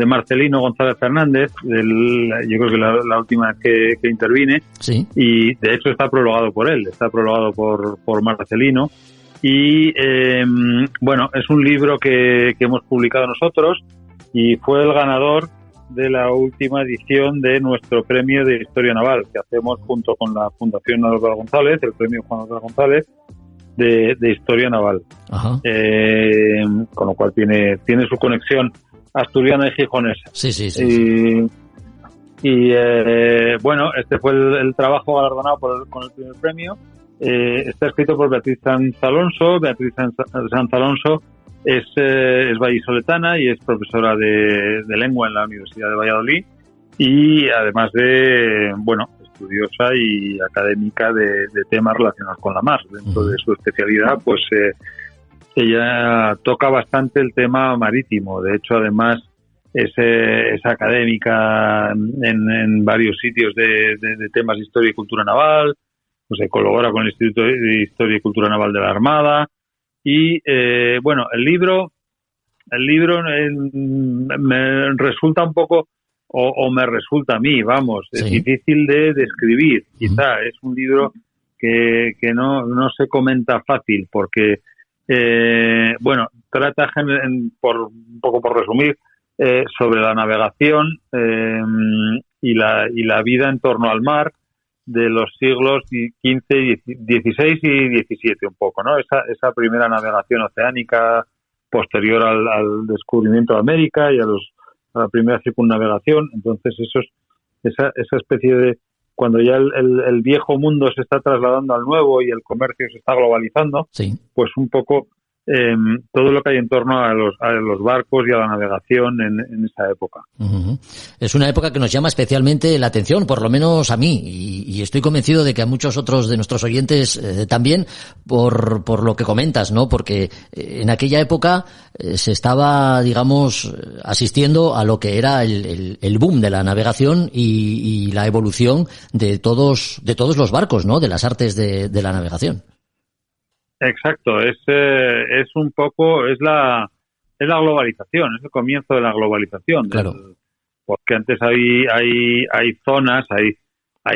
Marcelino González Fernández, yo creo que la última que intervine, sí. Y de hecho está prologado por él, está prologado por Marcelino, y es un libro que hemos publicado nosotros, y fue el ganador de la última edición de nuestro premio de Historia Naval, que hacemos junto con la Fundación Álvaro González, el premio Juan Álvaro González, de Historia Naval. Ajá. Con lo cual tiene su conexión asturiana y gijonesa. Sí. Este fue el trabajo galardonado con el primer premio. Está escrito por Beatriz Sanz Alonso. Beatriz Sanz Alonso es vallisoletana y es profesora de lengua en la Universidad de Valladolid, y además de, estudiosa y académica de temas relacionados con la mar. Dentro de su especialidad, pues ella toca bastante el tema marítimo. De hecho, además es académica en varios sitios de temas de historia y cultura naval, pues se colabora con el Instituto de Historia y Cultura Naval de la Armada. Y el libro me resulta un poco, o me resulta a mí, es difícil de describir. Quizá es un libro que no se comenta fácil, porque trata, un poco por resumir, sobre la navegación y la vida en torno al mar de los siglos XV, XVI y XVII, un poco, ¿no? Esa primera navegación oceánica posterior al descubrimiento de América y a la primera circunnavegación. Entonces, esa especie de, cuando ya el viejo mundo se está trasladando al nuevo y el comercio se está globalizando, sí. Pues un poco todo lo que hay en torno a los barcos y a la navegación en esa época. Uh-huh. Es una época que nos llama especialmente la atención, por lo menos a mí, y estoy convencido de que a muchos otros de nuestros oyentes también, por lo que comentas, ¿no? Porque en aquella época se estaba, digamos, asistiendo a lo que era el boom de la navegación y la evolución de todos los barcos, ¿no? De las artes de la navegación. Exacto, es un poco, es la globalización, es el comienzo de la globalización. Claro. Porque antes hay zonas, hay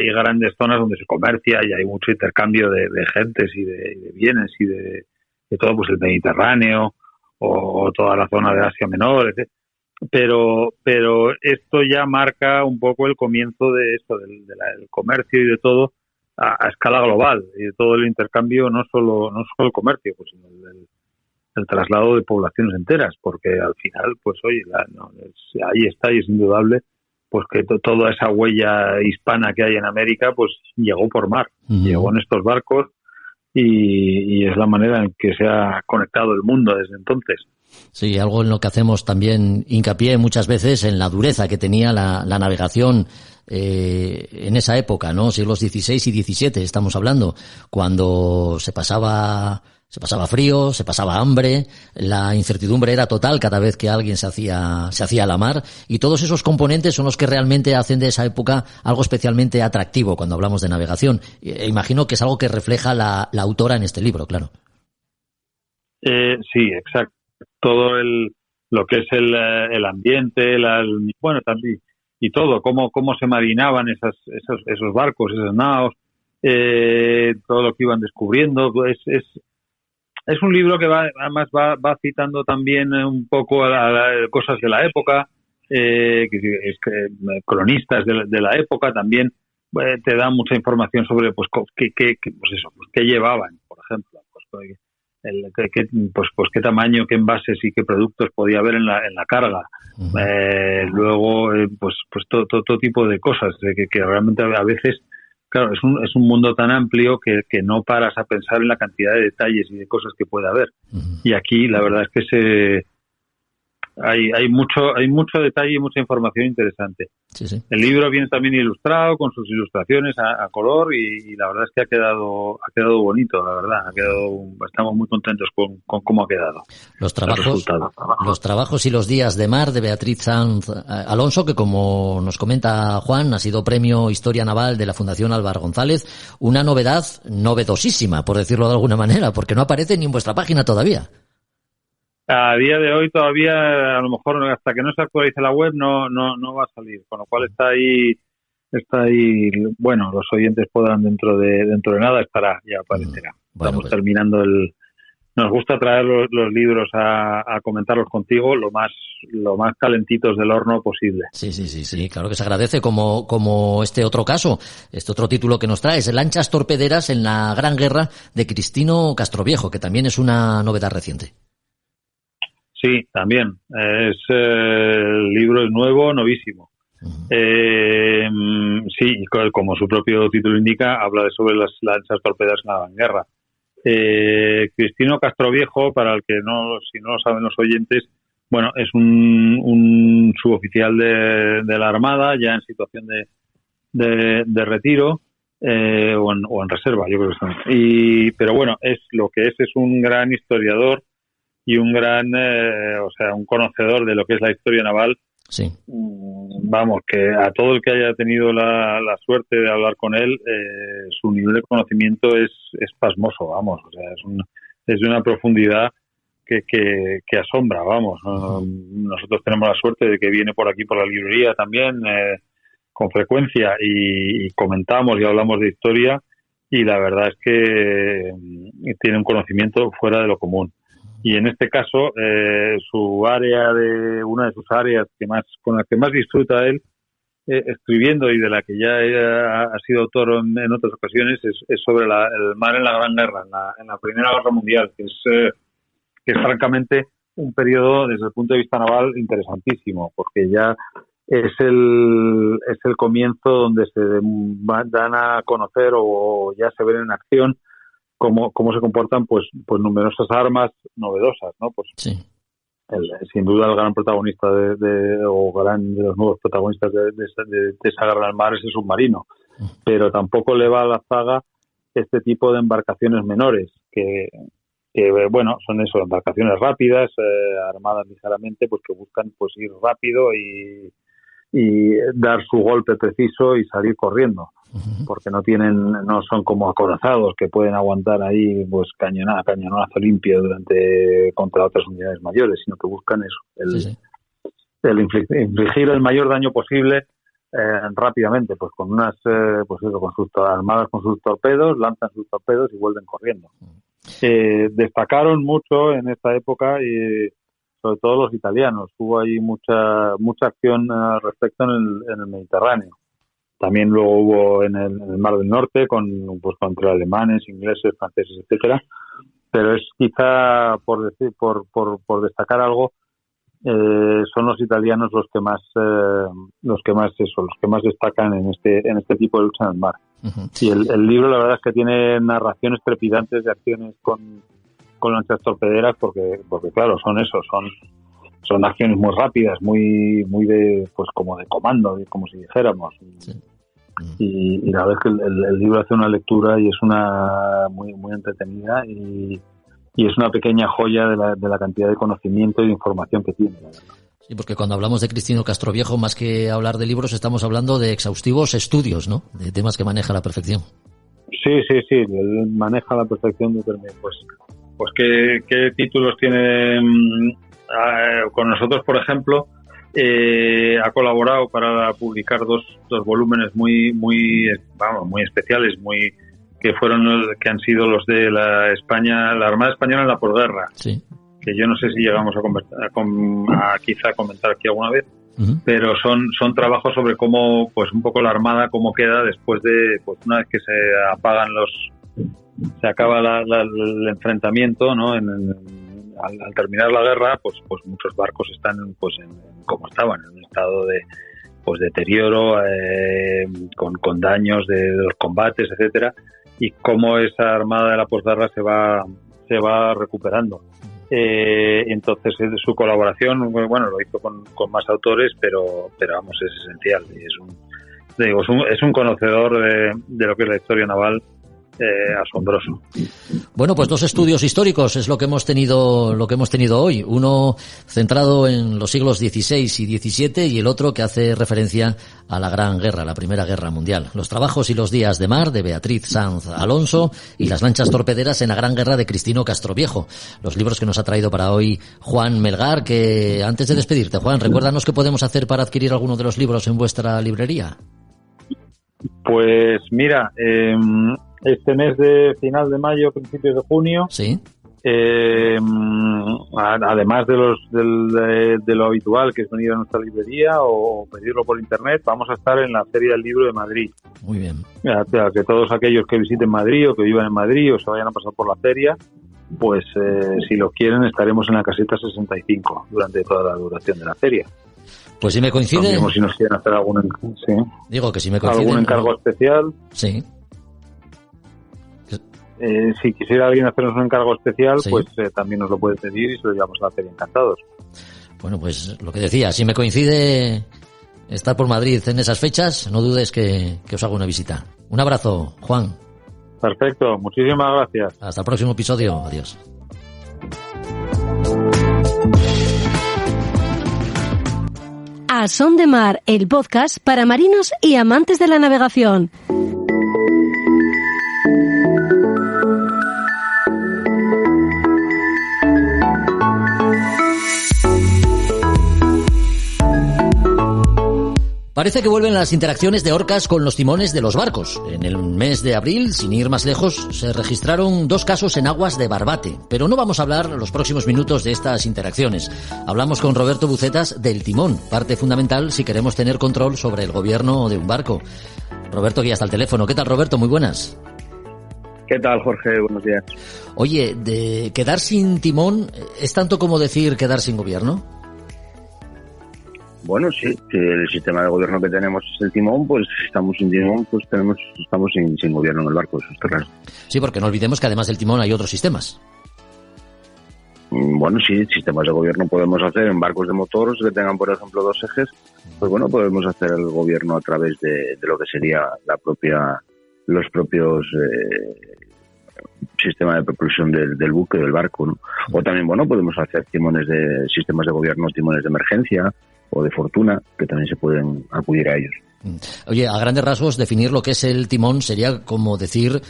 grandes zonas donde se comercia y hay mucho intercambio de gentes y de bienes y de todo, pues el Mediterráneo o toda la zona de Asia Menor, etc. Pero esto ya marca un poco el comienzo de esto, del comercio y de todo, a escala global, y de todo el intercambio, no solo el comercio, pues sino el traslado de poblaciones enteras, porque al final, pues oye, ahí está, y es indudable, pues que toda esa huella hispana que hay en América, pues llegó por mar, llegó en estos barcos, y es la manera en que se ha conectado el mundo desde entonces. Sí, algo en lo que hacemos también hincapié muchas veces, en la dureza que tenía la navegación en esa época, ¿no? Siglos XVI y XVII estamos hablando, cuando se pasaba Se pasaba frío, se pasaba hambre, la incertidumbre era total cada vez que alguien se hacía a la mar, y todos esos componentes son los que realmente hacen de esa época algo especialmente atractivo cuando hablamos de navegación. Imagino que es algo que refleja la autora en este libro, claro. Sí, exacto. Todo lo que es el ambiente, bueno, también, y todo, cómo se marinaban esos barcos, esas naos, todo lo que iban descubriendo. Es un libro que además va citando también un poco cosas de la época, cronistas de la época también. Te da mucha información sobre pues qué llevaban, por ejemplo, qué tamaño, qué envases y qué productos podía haber en la carga. Luego todo tipo de cosas que realmente a veces, claro, es un mundo tan amplio que no paras a pensar en la cantidad de detalles y de cosas que puede haber. Y aquí la verdad es que hay mucho detalle y mucha información interesante. Sí. El libro viene también ilustrado con sus ilustraciones a color y la verdad es que ha quedado bonito, la verdad. Estamos muy contentos con cómo ha quedado. Los trabajos y los días de mar de Beatriz Sanz Alonso, que como nos comenta Juan, ha sido premio Historia Naval de la Fundación Álvaro González. Una novedad novedosísima, por decirlo de alguna manera, porque no aparece ni en vuestra página todavía. A día de hoy todavía, a lo mejor hasta que no se actualice la web no va a salir, con lo cual está ahí, bueno, los oyentes podrán dentro de nada ya aparecerá. Bueno, Estamos terminando nos gusta traer los libros a comentarlos contigo lo más calentitos del horno posible. Sí, claro que se agradece, como este otro caso, este otro título que nos traes, Lanchas torpederas en la Gran Guerra, de Cristino Castroviejo, que también es una novedad reciente. Sí, también. El libro es nuevo, novísimo. Sí, como su propio título indica, habla sobre las lanchas torpedas en la Gran Guerra. Cristino Castroviejo, para el que si no lo saben los oyentes, bueno, es un suboficial de la Armada, ya en situación de retiro, o en reserva, yo creo que son. Pero bueno, es un gran historiador y un gran, un conocedor de lo que es la historia naval. Sí. Vamos, que a todo el que haya tenido la suerte de hablar con él, su nivel de conocimiento es pasmoso, vamos, o sea, es de una profundidad que asombra, vamos. Nosotros tenemos la suerte de que viene por aquí por la librería también con frecuencia y comentamos y hablamos de historia, y la verdad es que tiene un conocimiento fuera de lo común. Y en este caso, una de sus áreas con la que más disfruta él escribiendo, y de la que ya ha sido autor en otras ocasiones, es sobre el mar en la Gran Guerra, en la Primera Guerra Mundial, que es francamente un periodo desde el punto de vista naval interesantísimo, porque ya es el comienzo donde se dan a conocer o ya se ven en acción cómo se comportan pues numerosas armas novedosas, ¿no? Pues sí. Sin duda el gran protagonista de los nuevos protagonistas de esa guerra al mar es el submarino, pero tampoco le va a la zaga este tipo de embarcaciones menores que bueno, son embarcaciones rápidas, armadas ligeramente, pues que buscan pues ir rápido y dar su golpe preciso y salir corriendo, porque no son como acorazados que pueden aguantar ahí pues cañonazo limpio contra otras unidades mayores, sino que buscan eso, el infligir el mayor daño posible rápidamente, pues con armadas con sus torpedos, lanzan sus torpedos y vuelven corriendo. Destacaron mucho en esta época y sobre todo los italianos. Hubo ahí mucha acción al respecto en el Mediterráneo. También luego hubo en el Mar del Norte contra alemanes, ingleses, franceses, etcétera. Pero es quizá por destacar algo, son los italianos los que más destacan en este tipo de lucha en el mar. Y el libro la verdad es que tiene narraciones trepidantes de acciones con lanchas torpederas, porque claro, son acciones muy rápidas, muy de pues como de comando, como si dijéramos. Sí. Y la verdad es que el libro hace una lectura y es una muy muy entretenida, y y es una pequeña joya de la cantidad de conocimiento y de información que tiene. Sí, porque cuando hablamos de Cristino Castroviejo, más que hablar de libros, estamos hablando de exhaustivos estudios, ¿no? De temas que maneja a la perfección. Sí, él maneja a la perfección de pues qué títulos tiene con nosotros, por ejemplo. Ha colaborado para publicar dos volúmenes muy especiales, que han sido los de la Armada Española en la posguerra. Sí. Que yo no sé si llegamos a quizá comentar aquí alguna vez, pero son trabajos sobre cómo, pues un poco la Armada, cómo queda después de, pues una vez que se acaba el enfrentamiento, ¿no? Al terminar la guerra, pues muchos barcos están como estaban, en un estado de deterioro, con daños de los combates, etcétera, y cómo esa Armada de la posguerra se va recuperando. Entonces su colaboración, bueno, lo hizo con más autores, pero vamos, es esencial, y es un conocedor de lo que es la historia naval asombroso. Bueno, pues dos estudios históricos es lo que hemos tenido hoy. Uno centrado en los siglos XVI y XVII y el otro que hace referencia a la Gran Guerra, la Primera Guerra Mundial. Los trabajos y los días de mar de Beatriz Sanz Alonso y las lanchas torpederas en la Gran Guerra de Cristino Castroviejo. Los libros que nos ha traído para hoy Juan Melgar, que antes de despedirte, Juan, recuérdanos qué podemos hacer para adquirir alguno de los libros en vuestra librería. Pues mira, este mes de final de mayo, principios de junio, sí. Además de lo habitual, que es venir a nuestra librería o pedirlo por internet, vamos a estar en la Feria del Libro de Madrid. Muy bien. Que todos aquellos que visiten Madrid o que vivan en Madrid o se vayan a pasar por la feria, pues si lo quieren estaremos en la caseta 65 durante toda la duración de la feria. Pues si me coincide... También, si nos quieren hacer Digo que si me coincide... ¿Algún encargo especial? Sí. Si quisiera alguien hacernos un encargo especial, sí, pues también nos lo puede pedir y se lo llevamos a la feria encantados. Bueno, pues lo que decía, si me coincide estar por Madrid en esas fechas, no dudes que os hago una visita. Un abrazo, Juan. Perfecto, muchísimas gracias. Hasta el próximo episodio, adiós. A Son de Mar, el podcast para marinos y amantes de la navegación. Parece que vuelven las interacciones de orcas con los timones de los barcos. En el mes de abril, sin ir más lejos, se registraron 2 casos en aguas de Barbate. Pero no vamos a hablar los próximos minutos de estas interacciones. Hablamos con Roberto Bucetas del timón, parte fundamental si queremos tener control sobre el gobierno de un barco. Roberto, que ya está al teléfono. ¿Qué tal, Roberto? Muy buenas. ¿Qué tal, Jorge? Buenos días. Oye, de quedar sin timón, ¿es tanto como decir quedar sin gobierno? Bueno, sí, si el sistema de gobierno que tenemos es el timón, pues si estamos sin timón, pues estamos sin gobierno en el barco, eso está claro. Sí, porque no olvidemos que además del timón hay otros sistemas. Bueno, sí, sistemas de gobierno podemos hacer en barcos de motor que tengan, por ejemplo, 2 ejes. Pues bueno, podemos hacer el gobierno a través de lo que sería los propios sistemas de propulsión del buque, del barco, ¿no? O también, bueno, podemos hacer sistemas de gobierno, timones de emergencia o de fortuna, que también se pueden acudir a ellos. Oye, a grandes rasgos, definir lo que es el timón sería como decir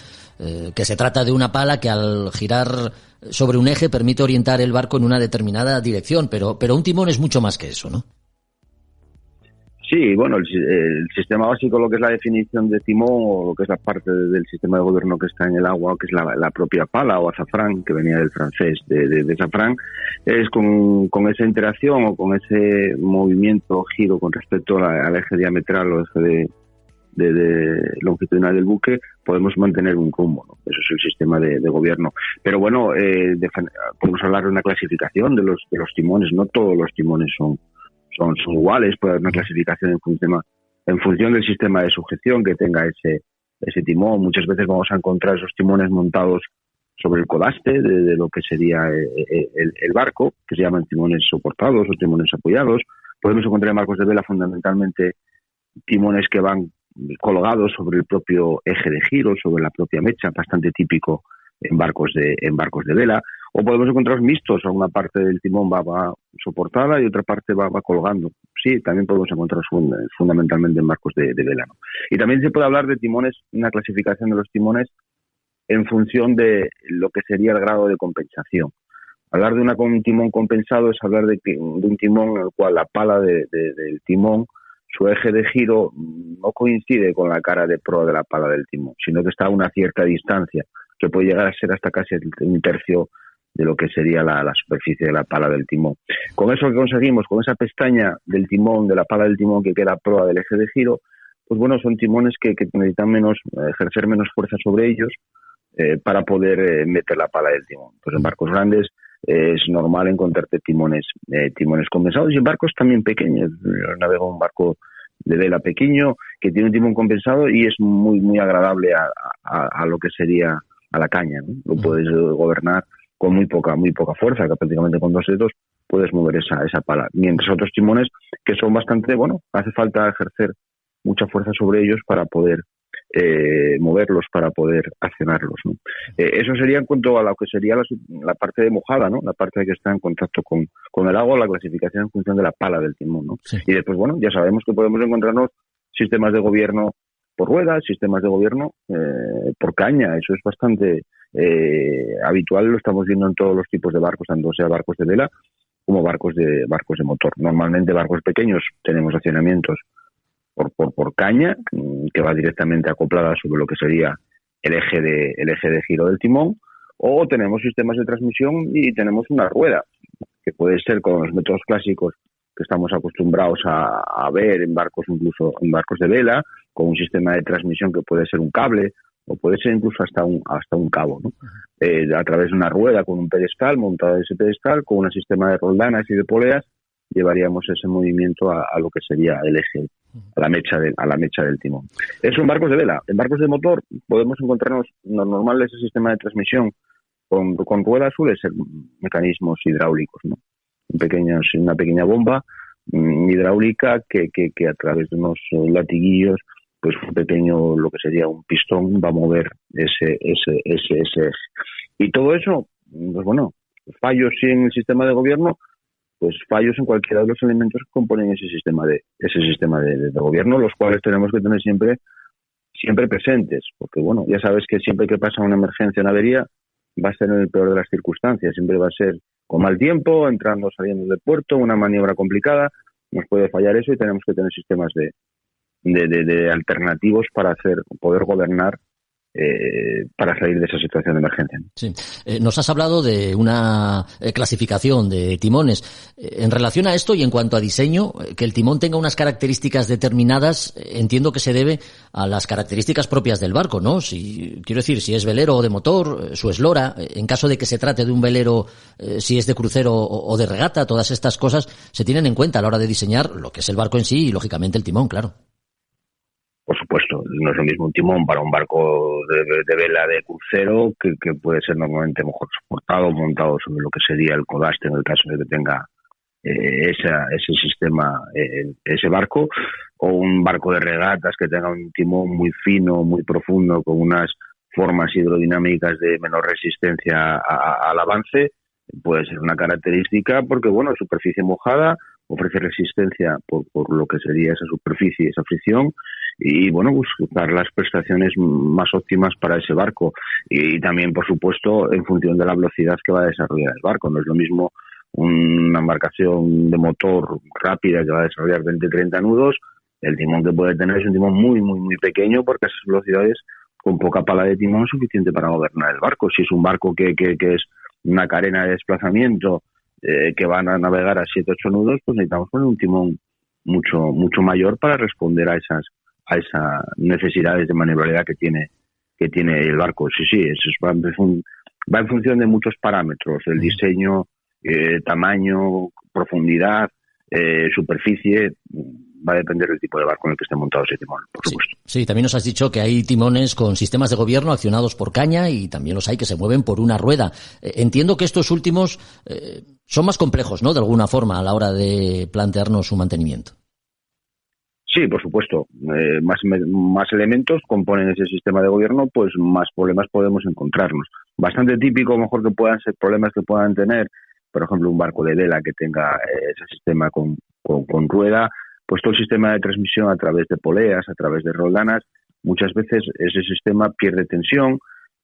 que se trata de una pala que al girar sobre un eje permite orientar el barco en una determinada dirección, pero un timón es mucho más que eso, ¿no? Sí, bueno, el sistema básico, lo que es la definición de timón o lo que es la parte del sistema de gobierno que está en el agua, que es la propia pala o azafrán, que venía del francés, de azafrán, es con esa interacción o con ese movimiento o giro con respecto al eje diametral o eje de longitudinal del buque, podemos mantener un rumbo, ¿no? Eso es el sistema de gobierno. Pero bueno, podemos hablar de una clasificación de los timones. No todos los timones son iguales, puede haber una clasificación en función del sistema de sujeción que tenga ese timón. Muchas veces vamos a encontrar esos timones montados sobre el codaste de lo que sería el barco, que se llaman timones soportados o timones apoyados. Podemos encontrar en barcos de vela fundamentalmente timones que van colgados sobre el propio eje de giro, sobre la propia mecha, bastante típico en barcos de vela, O podemos encontrar mixtos, o una parte del timón va soportada y otra parte va colgando. Sí, también podemos encontrar fundamentalmente en barcos de vela, ¿no? Y también se puede hablar de timones, una clasificación de los timones en función de lo que sería el grado de compensación. Hablar de un timón compensado es hablar de un timón en el cual la pala del timón, su eje de giro no coincide con la cara de proa de la pala del timón, sino que está a una cierta distancia, que puede llegar a ser hasta casi un tercio de lo que sería la superficie de la pala del timón. Con eso que conseguimos, con esa pestaña del timón, de la pala del timón que queda a proa del eje de giro, pues bueno, son timones que necesitan ejercer menos fuerza sobre ellos para poder meter la pala del timón. Pues en barcos grandes es normal encontrarte timones compensados, y en barcos también pequeños. Yo navego un barco de vela pequeño que tiene un timón compensado y es muy muy agradable a lo que sería a la caña, ¿no? Lo puedes gobernar con muy poca fuerza, que prácticamente con 2 dedos puedes mover esa pala. Mientras otros timones que son bastante, hace falta ejercer mucha fuerza sobre ellos para poder moverlos, para poder accionarlos, ¿no? Eso sería en cuanto a lo que sería la parte de mojada, ¿no? La parte que está en contacto con el agua, la clasificación en función de la pala del timón, ¿no? Sí. Y después, ya sabemos que podemos encontrarnos sistemas de gobierno por ruedas, sistemas de gobierno por caña. Eso es bastante habitual, lo estamos viendo en todos los tipos de barcos, tanto sea barcos de vela como barcos de motor. Normalmente barcos pequeños tenemos accionamientos por caña, que va directamente acoplada sobre lo que sería el eje de giro del timón, o tenemos sistemas de transmisión y tenemos una rueda, que puede ser con los métodos clásicos que estamos acostumbrados a ver en barcos, incluso en barcos de vela, con un sistema de transmisión que puede ser un cable, o puede ser incluso hasta un cabo, ¿no? A través de una rueda con un pedestal, montado en ese pedestal, con un sistema de roldanas y de poleas, llevaríamos ese movimiento a lo que sería el eje, a la mecha del timón. Eso en barcos de vela. En barcos de motor podemos encontrarnos normal ese sistema de transmisión con ruedas, suele ser mecanismos hidráulicos, ¿no? Una pequeña bomba hidráulica que a través de unos latiguillos, pues un pequeño, lo que sería un pistón, va a mover ese eje. Y todo eso, pues fallos sí en el sistema de gobierno, pues fallos en cualquiera de los elementos que componen ese sistema de gobierno, los cuales tenemos que tener siempre presentes, porque ya sabes que siempre que pasa una emergencia, una avería, va a ser en el peor de las circunstancias, siempre va a ser con mal tiempo, entrando o saliendo del puerto, una maniobra complicada, nos puede fallar eso y tenemos que tener sistemas de alternativos para poder gobernar para salir de esa situación de emergencia. Sí. Nos has hablado de una clasificación de timones. En relación a esto y en cuanto a diseño, que el timón tenga unas características determinadas, entiendo que se debe a las características propias del barco, ¿no? Si es velero o de motor, su eslora, en caso de que se trate de un velero, si es de crucero o de regata, todas estas cosas se tienen en cuenta a la hora de diseñar lo que es el barco en sí y, lógicamente, el timón, claro. Por supuesto, no es lo mismo un timón para un barco de vela de crucero que puede ser normalmente mejor soportado, montado sobre lo que sería el codaste en el caso de que tenga ese sistema, ese barco, o un barco de regatas que tenga un timón muy fino, muy profundo, con unas formas hidrodinámicas de menor resistencia al avance. Puede ser una característica porque, superficie mojada ofrece resistencia por lo que sería esa superficie, esa fricción, y buscar las prestaciones más óptimas para ese barco, y también, por supuesto, en función de la velocidad que va a desarrollar el barco. No es lo mismo una embarcación de motor rápida que va a desarrollar 20-30 nudos. El timón que puede tener es un timón muy muy muy pequeño, porque a esas velocidades, con poca pala de timón, es suficiente para gobernar el barco. Si es un barco que es una carena de desplazamiento que van a navegar a 7-8 nudos, pues necesitamos poner un timón mucho mayor para responder a esas necesidades de maniobrabilidad que tiene el barco. Sí, eso va en función de muchos parámetros: el diseño, tamaño, profundidad, superficie. Va a depender del tipo de barco en el que esté montado ese timón, por supuesto. Sí, también nos has dicho que hay timones con sistemas de gobierno accionados por caña, y también los hay que se mueven por una rueda. Entiendo que estos últimos son más complejos, ¿no?, de alguna forma, a la hora de plantearnos su mantenimiento. Sí, por supuesto. Más elementos componen ese sistema de gobierno, pues más problemas podemos encontrarnos. Bastante típico, a lo mejor, que puedan ser problemas que puedan tener, por ejemplo, un barco de vela que tenga ese sistema con rueda, pues todo el sistema de transmisión a través de poleas, a través de roldanas, muchas veces ese sistema pierde tensión,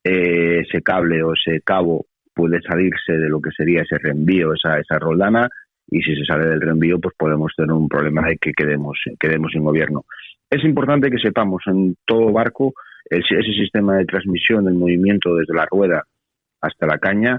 ese cable o ese cabo puede salirse de lo que sería ese reenvío, esa roldana, y si se sale del reenvío, pues podemos tener un problema de que quedemos sin gobierno. Es importante que sepamos en todo barco ese sistema de transmisión del movimiento desde la rueda hasta la caña,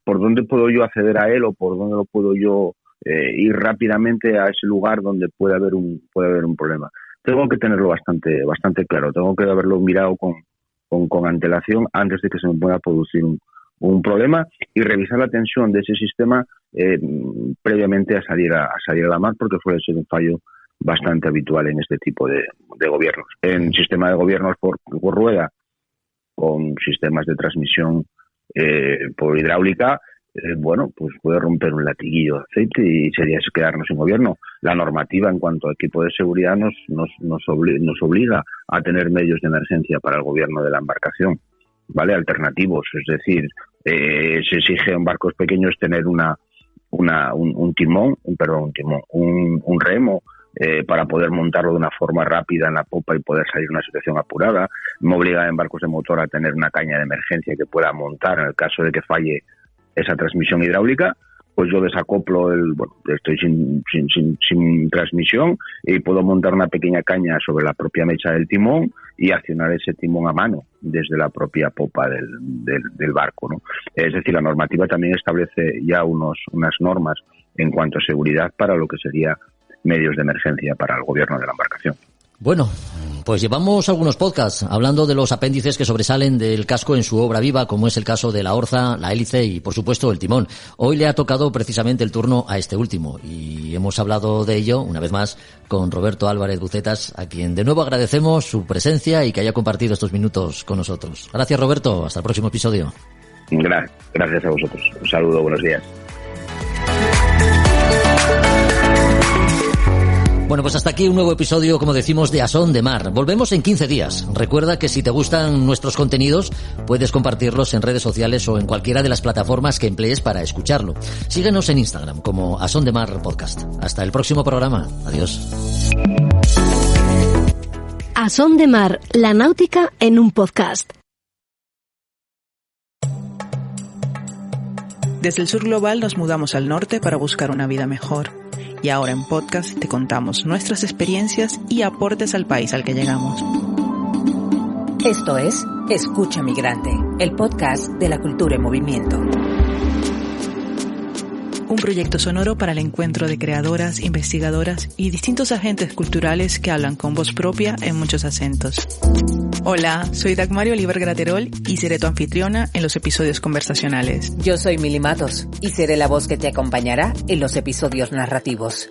por dónde puedo yo acceder a él o por dónde lo puedo yo ir rápidamente a ese lugar donde puede haber un problema. Tengo que tenerlo bastante claro, tengo que haberlo mirado con antelación antes de que se me pueda producir un problema y revisar la tensión de ese sistema previamente a salir a la mar, porque suele ser un fallo bastante habitual en este tipo de gobiernos. En sistema de gobiernos por rueda, con sistemas de transmisión por hidráulica, pues puede romper un latiguillo de aceite y sería quedarnos sin gobierno. La normativa en cuanto a equipo de seguridad nos obliga a tener medios de emergencia para el gobierno de la embarcación, ¿vale? Alternativos, es decir, se exige en barcos pequeños tener un timón, un remo, para poder montarlo de una forma rápida en la popa y poder salir de una situación apurada. Me obliga en barcos de motor a tener una caña de emergencia que pueda montar en el caso de que falle esa transmisión hidráulica. Pues yo desacoplo estoy sin transmisión y puedo montar una pequeña caña sobre la propia mecha del timón y accionar ese timón a mano desde la propia popa del barco, ¿no? Es decir, la normativa también establece ya unas normas en cuanto a seguridad para lo que sería medios de emergencia para el gobierno de la embarcación. Bueno, pues llevamos algunos podcasts hablando de los apéndices que sobresalen del casco en su obra viva, como es el caso de la orza, la hélice y, por supuesto, el timón. Hoy le ha tocado precisamente el turno a este último y hemos hablado de ello, una vez más, con Roberto Álvarez Bucetas, a quien de nuevo agradecemos su presencia y que haya compartido estos minutos con nosotros. Gracias, Roberto. Hasta el próximo episodio. Gracias a vosotros. Un saludo, buenos días. Bueno, pues hasta aquí un nuevo episodio, como decimos, de A Son de Mar. Volvemos en 15 días. Recuerda que si te gustan nuestros contenidos, puedes compartirlos en redes sociales o en cualquiera de las plataformas que emplees para escucharlo. Síguenos en Instagram como A Son de Mar Podcast. Hasta el próximo programa. Adiós. A Son de Mar, la náutica en un podcast. Desde el sur global nos mudamos al norte para buscar una vida mejor. Y ahora en podcast te contamos nuestras experiencias y aportes al país al que llegamos. Esto es Escucha Migrante, el podcast de la cultura en movimiento. Un proyecto sonoro para el encuentro de creadoras, investigadoras y distintos agentes culturales que hablan con voz propia en muchos acentos. Hola, soy Dagmari Oliver Graterol y seré tu anfitriona en los episodios conversacionales. Yo soy Mili Matos y seré la voz que te acompañará en los episodios narrativos.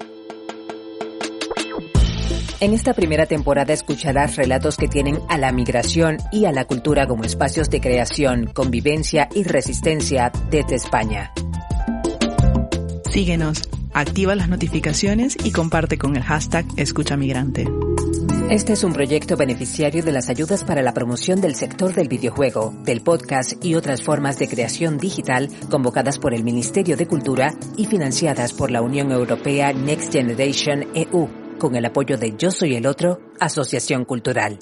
En esta primera temporada escucharás relatos que tienen a la migración y a la cultura como espacios de creación, convivencia y resistencia desde España. Síguenos, activa las notificaciones y comparte con el hashtag Escucha Migrante. Este es un proyecto beneficiario de las ayudas para la promoción del sector del videojuego, del podcast y otras formas de creación digital convocadas por el Ministerio de Cultura y financiadas por la Unión Europea Next Generation EU, con el apoyo de Yo Soy el Otro, Asociación Cultural.